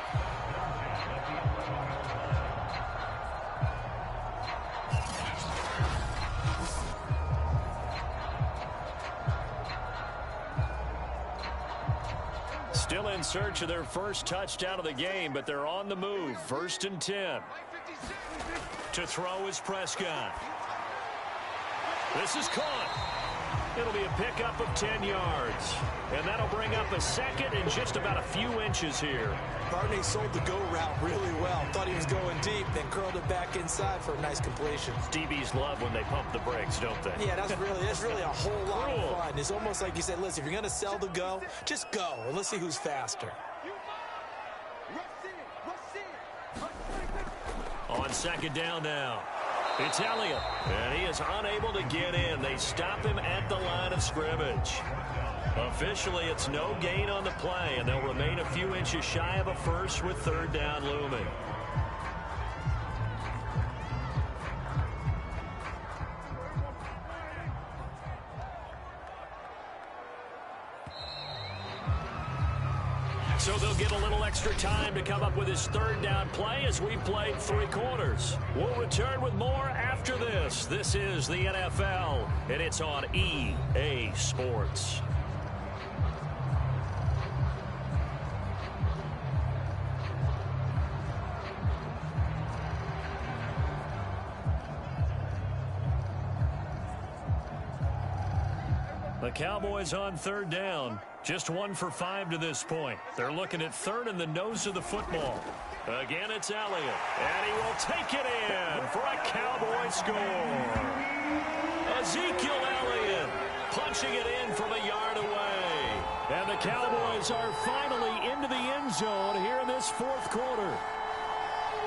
Still in search of their first touchdown of the game, but they're on the move. 1st and 10. To throw is Prescott. This is caught. It'll be a pickup of 10 yards. And that'll bring up a second and just about a few inches here. Barney sold the go route really well. Thought he was going deep, then curled it back inside for a nice completion. DBs love when they pump the brakes, don't they? Yeah, that's really a whole lot of fun. It's almost like you said, listen, if you're going to sell the go, just go, and let's see who's faster. On second down now, it's Elliott, and he is unable to get in. They stop him at the line of scrimmage. Officially, it's no gain on the play, and they'll remain a few inches shy of a first with 3rd down looming. So they'll get a little extra time to come up with his 3rd down play as we've played 3 quarters. We'll return with more after this. This is the NFL, and it's on EA Sports. The Cowboys on 3rd down. Just 1 for 5 to this point. They're looking at 3rd in the nose of the football. Again, it's Elliott. And he will take it in for a Cowboy score. Ezekiel Elliott punching it in from a yard away. And the Cowboys are finally into the end zone here in this 4th quarter.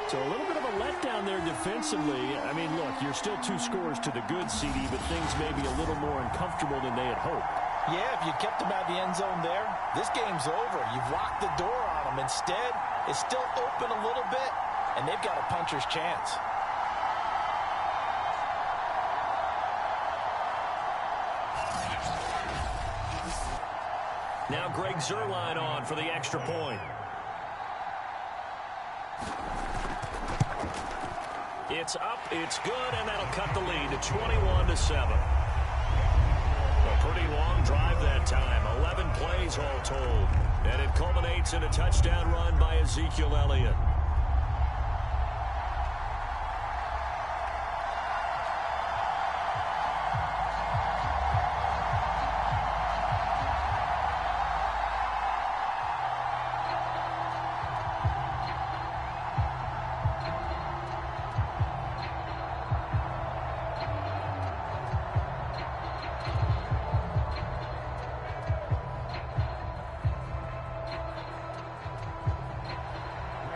So a little bit of a letdown there defensively. I mean, look, you're still 2 scores to the good, CD, but things may be a little more uncomfortable than they had hoped. Yeah, if you kept them out of the end zone there, this game's over. You've locked the door on them. Instead, it's still open a little bit, and they've got a puncher's chance. Now Greg Zuerlein on for the extra point. It's up, it's good, and that'll cut the lead to 21-7. A pretty long drive that time, 11 plays all told. And it culminates in a touchdown run by Ezekiel Elliott.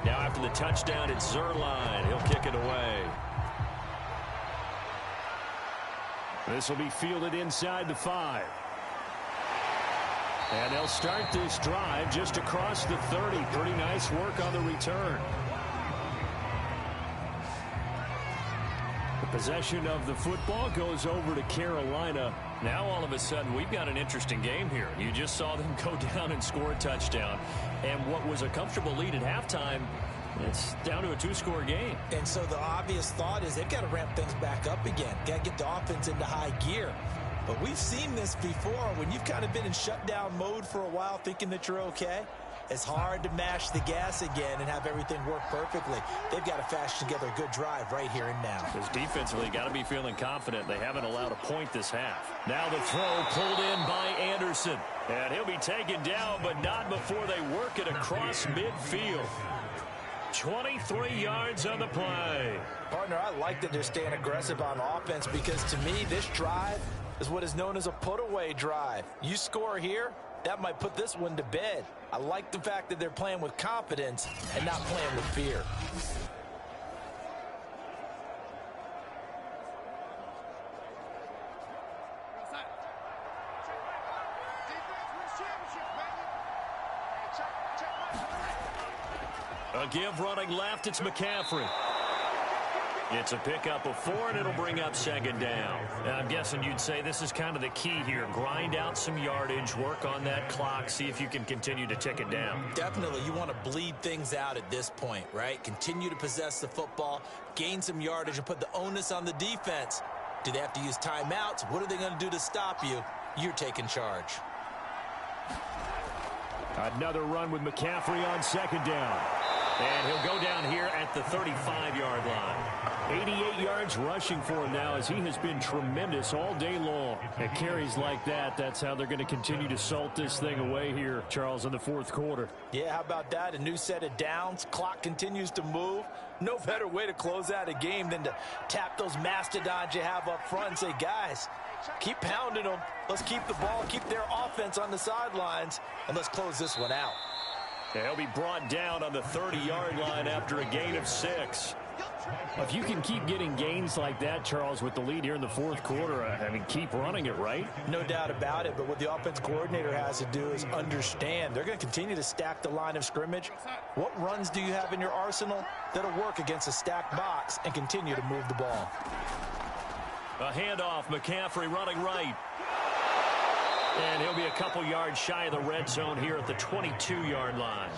Now after the touchdown, it's Zuerlein. He'll kick it away. This will be fielded inside the 5. And they'll start this drive just across the 30. Pretty nice work on the return. The possession of the football goes over to Carolina. Now all of a sudden we've got an interesting game here. You just saw them go down and score a touchdown. And what was a comfortable lead at halftime, it's down to a 2-score game. And so the obvious thought is they've got to ramp things back up again. Got to get the offense into high gear. But we've seen this before when you've kind of been in shutdown mode for a while thinking that you're okay. It's hard to mash the gas again and have everything work perfectly. They've got to fashion together a good drive right here and now. Because defensively, got to be feeling confident. They haven't allowed a point this half. Now the throw pulled in by Anderson. And he'll be taken down, but not before they work it across midfield. 23 yards on the play. Partner, I like that they're staying aggressive on offense because to me, this drive is what is known as a put-away drive. You score here, that might put this one to bed. I like the fact that they're playing with confidence and not playing with fear. A give running left, it's McCaffrey. It's a pickup of 4, and it'll bring up second down. Now, I'm guessing you'd say this is kind of the key here. Grind out some yardage, work on that clock, see if you can continue to tick it down. Definitely, you want to bleed things out at this point, right? Continue to possess the football, gain some yardage, and put the onus on the defense. Do they have to use timeouts? What are they going to do to stop you? You're taking charge. Another run with McCaffrey on second down. And he'll go down here at the 35-yard line. 88 yards rushing for him now as he has been tremendous all day long. At carries like that, that's how they're going to continue to salt this thing away here, Charles, in the fourth quarter. Yeah, how about that? A new set of downs. Clock continues to move. No better way to close out a game than to tap those mastodons you have up front and say, guys, keep pounding them. Let's keep the ball, keep their offense on the sidelines, and let's close this one out. He'll be brought down on the 30-yard line after a gain of 6. If you can keep getting gains like that, Charles, with the lead here in the fourth quarter, I mean, keep running it, right? No doubt about it, but what the offense coordinator has to do is understand. They're going to continue to stack the line of scrimmage. What runs do you have in your arsenal that'll work against a stacked box and continue to move the ball? A handoff, McCaffrey running right. And he'll be a couple yards shy of the red zone here at the 22-yard line.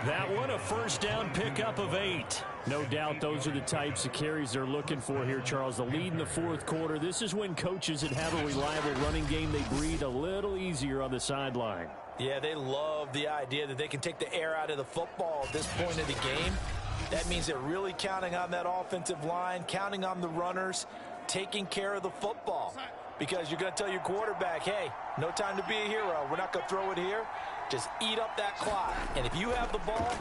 That one, a first down pickup of 8. No doubt those are the types of carries they're looking for here, Charles. The lead in the fourth quarter. This is when coaches that have a reliable running game, they breathe a little easier on the sideline. Yeah, they love the idea that they can take the air out of the football at this point of the game. That means they're really counting on that offensive line, counting on the runners, taking care of the football. Because you're going to tell your quarterback, hey, no time to be a hero. We're not going to throw it here. Just eat up that clock. And if you have the ball,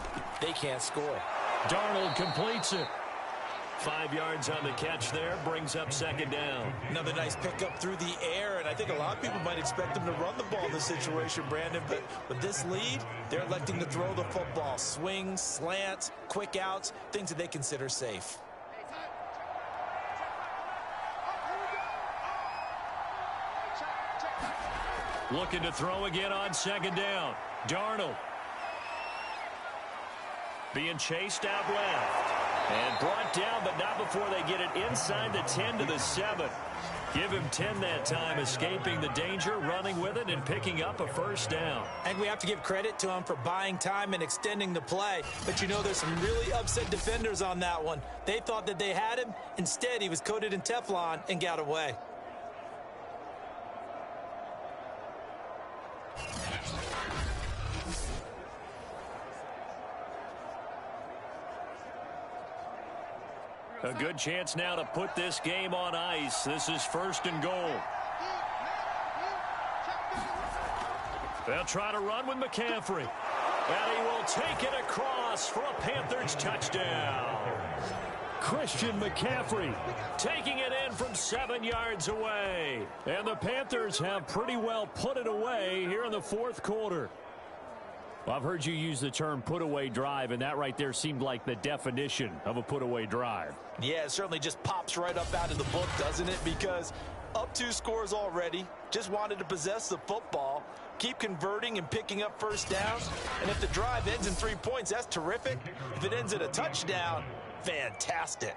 they can't score. Darnold completes it. 5 yards on the catch there, brings up second down. Another nice pickup through the air, and I think a lot of people might expect them to run the ball in this situation, Brandon, but with this lead, they're electing to throw the football. Swings, slants, quick outs, things that they consider safe. Looking to throw again on second down. Darnold. Being chased out left. And brought down, but not before they get it inside the 10 to the 7. Give him 10 that time, escaping the danger, running with it, and picking up a first down. I think we have to give credit to him for buying time and extending the play. But, you know, there's some really upset defenders on that one. They thought that they had him. Instead, he was coated in Teflon and got away. A good chance now to put this game on ice. This is first and goal. They'll try to run with McCaffrey. And he will take it across for a Panthers touchdown. Christian McCaffrey taking it in from 7 yards away. And the Panthers have pretty well put it away here in the fourth quarter. Well, I've heard you use the term put-away drive, and that right there seemed like the definition of a put-away drive. Yeah, it certainly just pops right up out of the book, doesn't it? Because up 2 scores already, just wanted to possess the football, keep converting and picking up first downs. And if the drive ends in 3 points, that's terrific. If it ends in a touchdown, fantastic.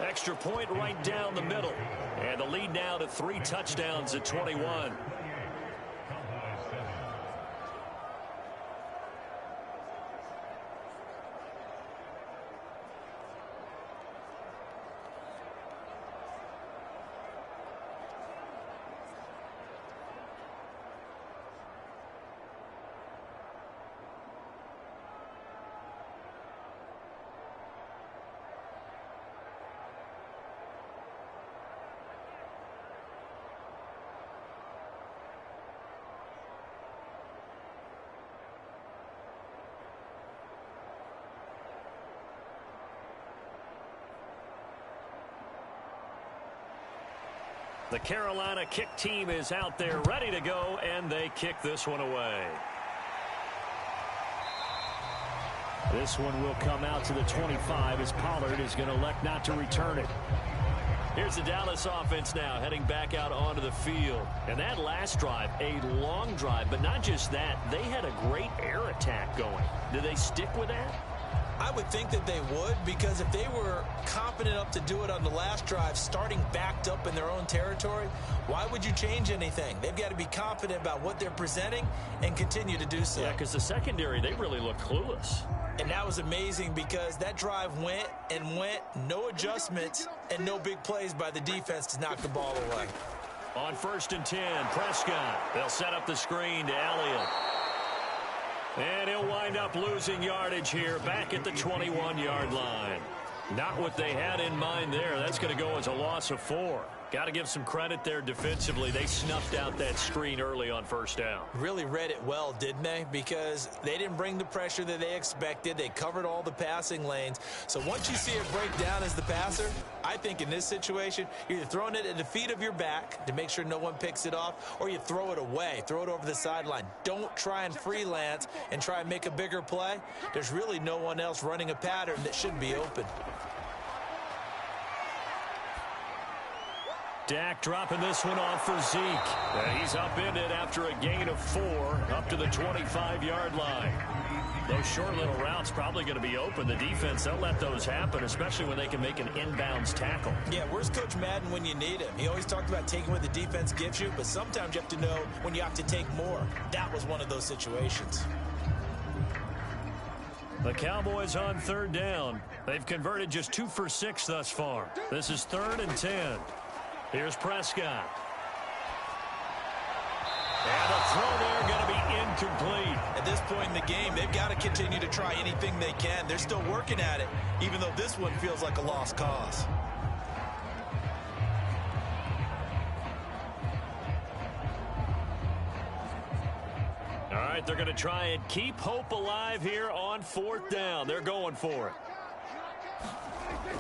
Extra point right down the middle. And the lead now to 3 touchdowns at 21. The Carolina kick team is out there ready to go, and they kick this one away. This one will come out to the 25 as Pollard is going to elect not to return it. Here's the Dallas offense now heading back out onto the field. And that last drive, a long drive, but not just that. They had a great air attack going. Do they stick with that? I would think that they would, because if they were confident enough to do it on the last drive, starting backed up in their own territory, why would you change anything? They've got to be confident about what they're presenting and continue to do so. Yeah, because the secondary, they really look clueless. And that was amazing because that drive went and went, no adjustments and no big plays by the defense to knock the ball away. On 1st and 10, Prescott. They'll set up the screen to Elliott. And he'll wind up losing yardage here back at the 21-yard line. Not what they had in mind there. That's going to go as a loss of 4. Got to give some credit there defensively. They snuffed out that screen early on 1st down. Really read it well, didn't they? Because they didn't bring the pressure that they expected. They covered all the passing lanes. So once you see it break down as the passer, I think in this situation, you're either throwing it at the feet of your back to make sure no one picks it off, or you throw it away, throw it over the sideline. Don't try and freelance and try and make a bigger play. There's really no one else running a pattern that should be open. Dak dropping this one off for Zeke. And he's upended after a gain of 4 up to the 25-yard line. Those short little routes probably going to be open. The defense, they'll let those happen, especially when they can make an inbounds tackle. Yeah, where's Coach Madden when you need him? He always talked about taking what the defense gives you, but sometimes you have to know when you have to take more. That was one of those situations. The Cowboys on 3rd down. They've converted just 2 for 6 thus far. This is 3rd and 10. Here's Prescott. And the throw there going to be incomplete. At this point in the game, they've got to continue to try anything they can. They're still working at it, even though this one feels like a lost cause. All right, they're going to try and keep hope alive here on 4th down. They're going for it.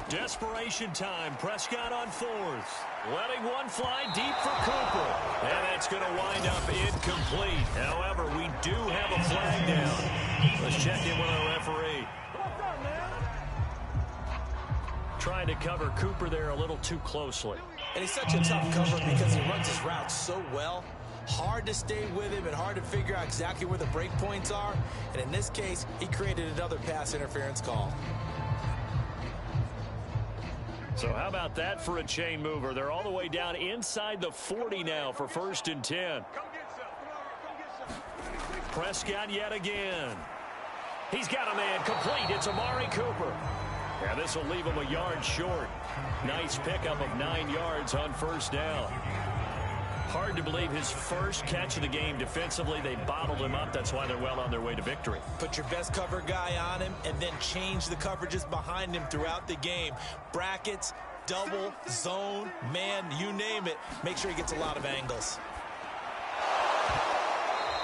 Desperation time. Prescott on 4th. Letting one fly deep for Cooper. And that's going to wind up incomplete. However, we do have a flag down. Let's check in with our referee. Trying to cover Cooper there a little too closely. And he's such a tough cover because he runs his route so well. Hard to stay with him and hard to figure out exactly where the break points are. And in this case, he created another pass interference call. So how about that for a chain mover? They're all the way down inside the 40 now for 1st and 10. Prescott yet again. He's got a man complete. It's Amari Cooper. Yeah, this will leave him a yard short. Nice pickup of 9 yards on 1st down. Hard to believe his first catch of the game defensively. They bottled him up. That's why they're well on their way to victory. Put your best cover guy on him and then change the coverages behind him throughout the game. Brackets, double, zone, man, you name it. Make sure he gets a lot of angles.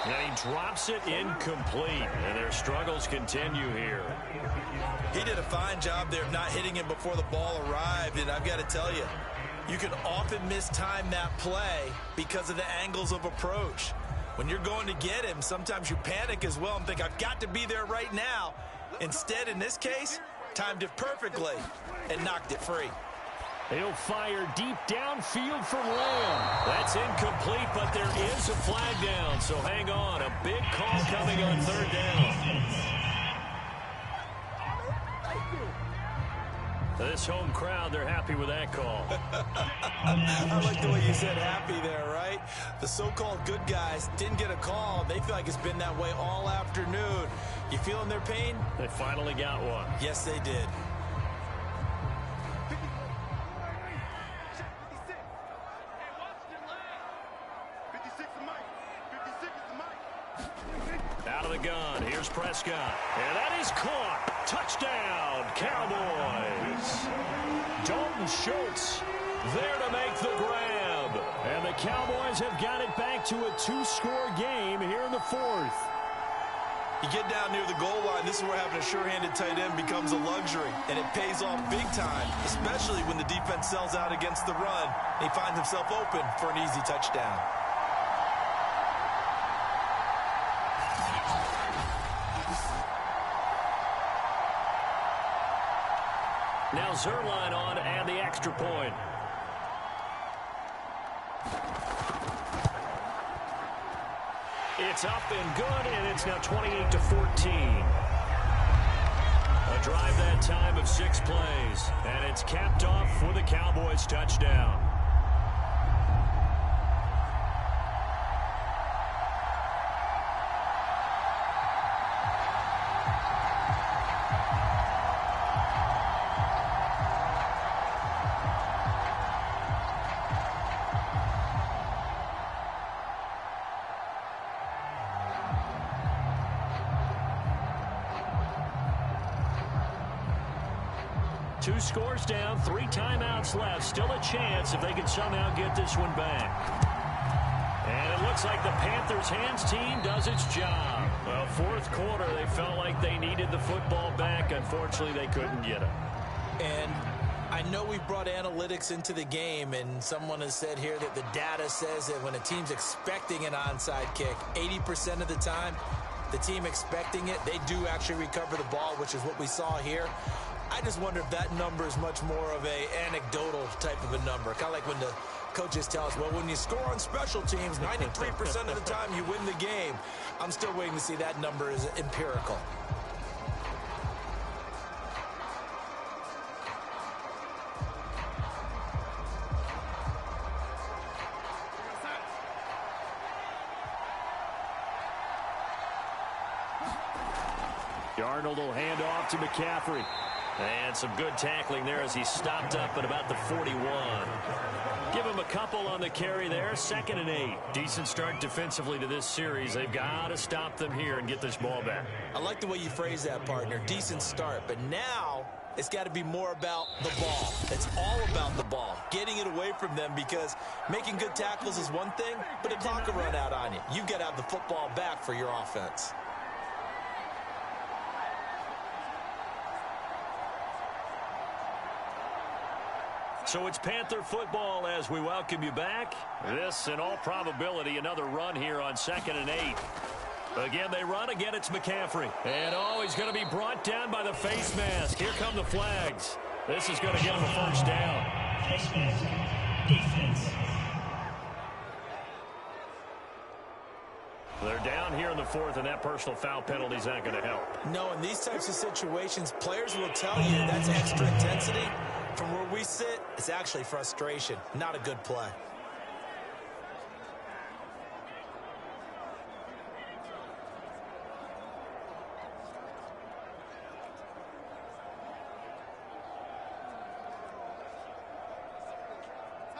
And he drops it incomplete. And their struggles continue here. He did a fine job there of not hitting him before the ball arrived. And I've got to tell you, you can often mistime that play because of the angles of approach. When you're going to get him, sometimes you panic as well and think, I've got to be there right now. Instead, in this case, timed it perfectly and knocked it free. He'll fire deep downfield for Lamb. That's incomplete, but there is a flag down, so hang on. A big call coming on 3rd down. This home crowd, they're happy with that call. I like the way you said happy there, right? The so-called good guys didn't get a call. They feel like it's been that way all afternoon. You feeling their pain? They finally got one. Yes, they did. Out of the gun, here's Prescott. And that is caught. Touchdown, Cowboys. Dalton Schultz there to make the grab. And the Cowboys have got it back to a 2-score game here in the 4th. You get down near the goal line, this is where having a sure-handed tight end becomes a luxury, and it pays off big time, especially when the defense sells out against the run. He finds himself open for an easy touchdown. Now Zerline on and the extra point. It's up and good, and it's now 28-14. A drive that time of 6 plays, and it's capped off with a Cowboys touchdown. Two scores down, 3 timeouts left. Still a chance if they can somehow get this one back. And it looks like the Panthers' hands team does its job. Well, fourth quarter, they felt like they needed the football back. Unfortunately, they couldn't get it. And I know we brought analytics into the game, and someone has said here that the data says that when a team's expecting an onside kick, 80% of the time, the team expecting it, they do actually recover the ball, which is what we saw here. I just wonder if that number is much more of a anecdotal type of a number. Kind of like when the coaches tell us, well, when you score on special teams, 93% of the time you win the game. I'm still waiting to see that number is empirical. Darnold will hand off to McCaffrey. And some good tackling there as he stopped up at about the 41. Give him a couple on the carry there. 2nd and 8. Decent start defensively to this series. They've got to stop them here and get this ball back. I like the way you phrase that, partner. Decent start. But now it's got to be more about the ball. It's all about the ball. Getting it away from them, because making good tackles is one thing, but a clock will run out on you. You've got to have the football back for your offense. So it's Panther football as we welcome you back. This, in all probability, another run here on 2nd and 8. Again, they run. Again, it's McCaffrey. And, he's going to be brought down by the face mask. Here come the flags. This is going to get him a first down. Defense. They're down here in the 4th, and that personal foul penalty is not going to help. No, in these types of situations, players will tell you that's extra intensity. From where we sit, it's actually frustration. Not a good play.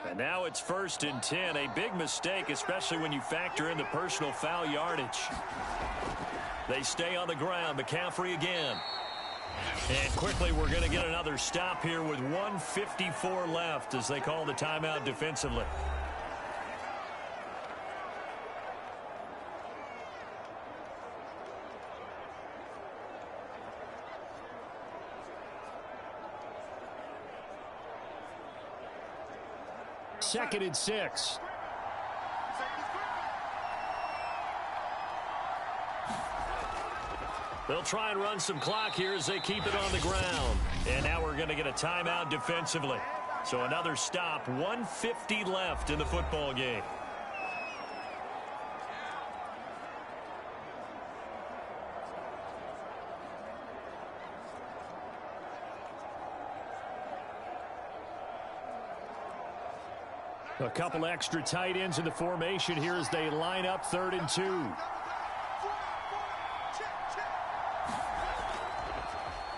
And now it's 1st and 10. A big mistake, especially when you factor in the personal foul yardage. They stay on the ground. McCaffrey again. And quickly, we're going to get another stop here with 1:54 left as they call the timeout defensively. Second and 6. They'll try and run some clock here as they keep it on the ground. And now we're going to get a timeout defensively. So another stop, 1:50 left in the football game. A couple extra tight ends in the formation here as they line up 3rd and 2.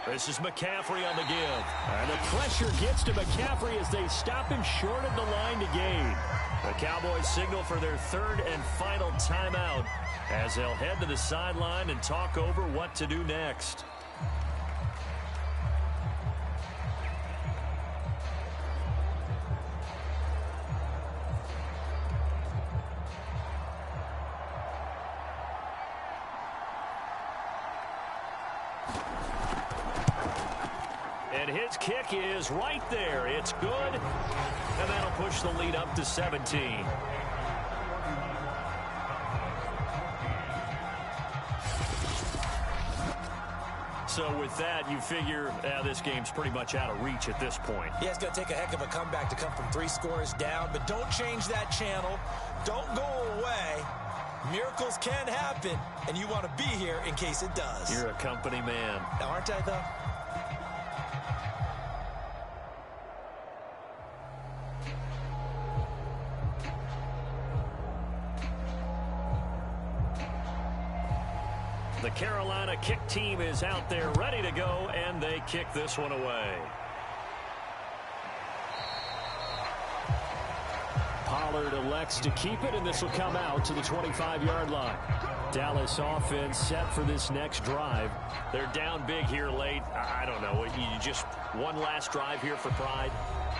This is McCaffrey on the give. And the pressure gets to McCaffrey as they stop him short of the line to gain. The Cowboys signal for their 3rd and final timeout as they'll head to the sideline and talk over what to do next. And his kick is right there. It's good. And that'll push the lead up to 17. So with that, you figure this game's pretty much out of reach at this point. Yeah, it's going to take a heck of a comeback to come from 3 scores down, but don't change that channel. Don't go away. Miracles can happen, and you want to be here in case it does. You're a company man. Aren't I, though? The Carolina kick team is out there ready to go, and they kick this one away. Pollard elects to keep it, and this will come out to the 25-yard line. Dallas offense set for this next drive. They're down big here late. I don't know. You just one last drive here for pride?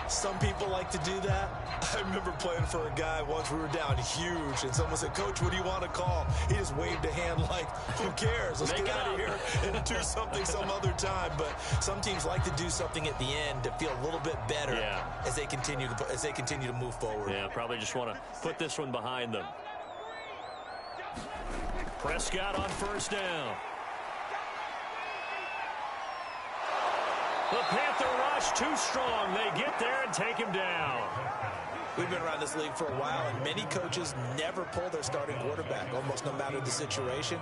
Some people like to do that. I remember playing for a guy once. We were down huge, and someone said, "Coach, what do you want to call?" He just waved a hand like, who cares? Let's get out of here and do something some other time. But some teams like to do something at the end to feel a little bit better as they continue to move forward. Yeah, probably just want to put this one behind them. Prescott on first down. The Panther rush too strong. They get there and take him down. We've been around this league for a while, and many coaches never pull their starting quarterback, almost no matter the situation.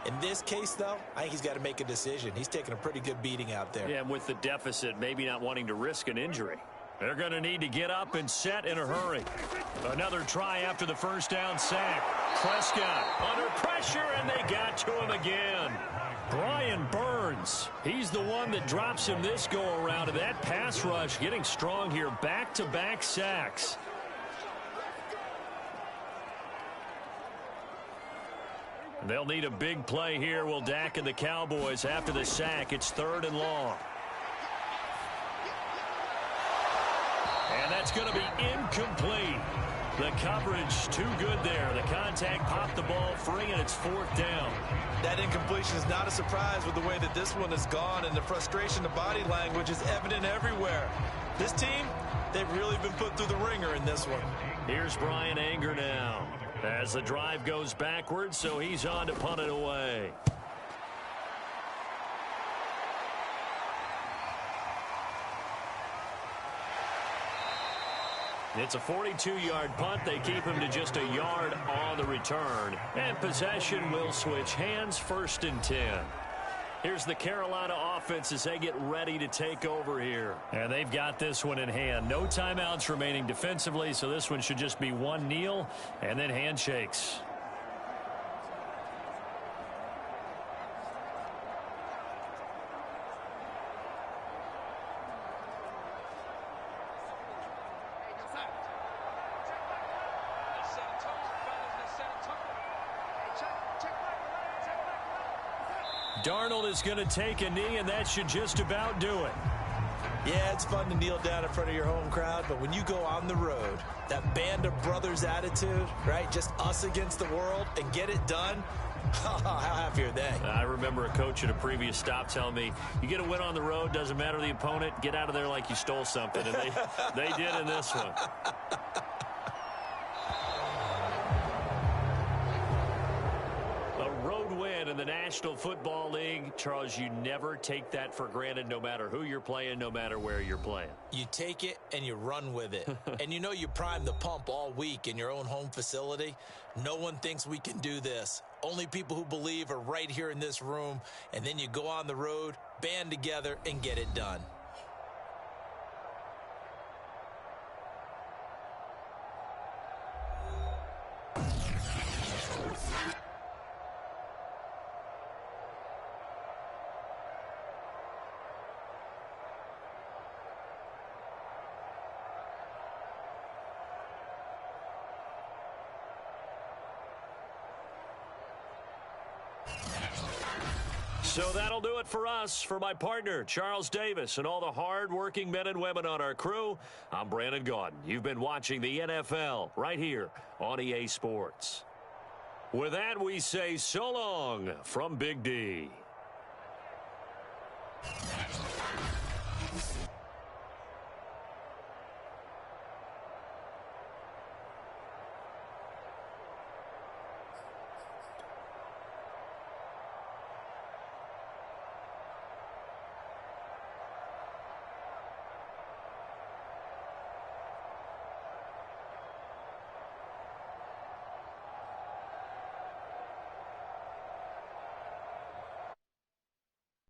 In this case, though, I think he's got to make a decision. He's taking a pretty good beating out there. Yeah, and with the deficit, maybe not wanting to risk an injury. They're going to need to get up and set in a hurry. Another try after the first down sack. Prescott under pressure, and they got to him again. Brian Burns, he's the one that drops him this go-around, and that pass rush getting strong here. Back-to-back sacks. They'll need a big play here. Will Dak and the Cowboys after the sack. It's 3rd and long. And that's going to be incomplete. The coverage too good there. The contact popped the ball free, and it's 4th down. That incompletion is not a surprise with the way that this one has gone, and the frustration, the body language is evident everywhere. This team, they've really been put through the ringer in this one. Here's Brian Anger now as the drive goes backwards, so he's on to punt it away. It's a 42-yard punt. They keep him to just a yard on the return. And possession will switch hands, 1st and 10. Here's the Carolina offense as they get ready to take over here. And they've got this one in hand. No timeouts remaining defensively, so this one should just be one kneel and then handshakes. Darnold is going to take a knee, and that should just about do it. Yeah, it's fun to kneel down in front of your home crowd, but when you go on the road, that band of brothers attitude, right, just us against the world, and get it done, how happy are they? I remember a coach at a previous stop telling me, you get a win on the road, doesn't matter the opponent, get out of there like you stole something, and they did in this one. In the National Football League, Charles, you never take that for granted no matter who you're playing, no matter where you're playing. You take it and you run with it. And you know you prime the pump all week in your own home facility. No one thinks we can do this. Only people who believe are right here in this room. And then you go on the road, band together, and get it done. So that'll do it for us. For my partner, Charles Davis, and all the hard-working men and women on our crew, I'm Brandon Gaudin. You've been watching the NFL right here on EA Sports. With that, we say so long from Big D.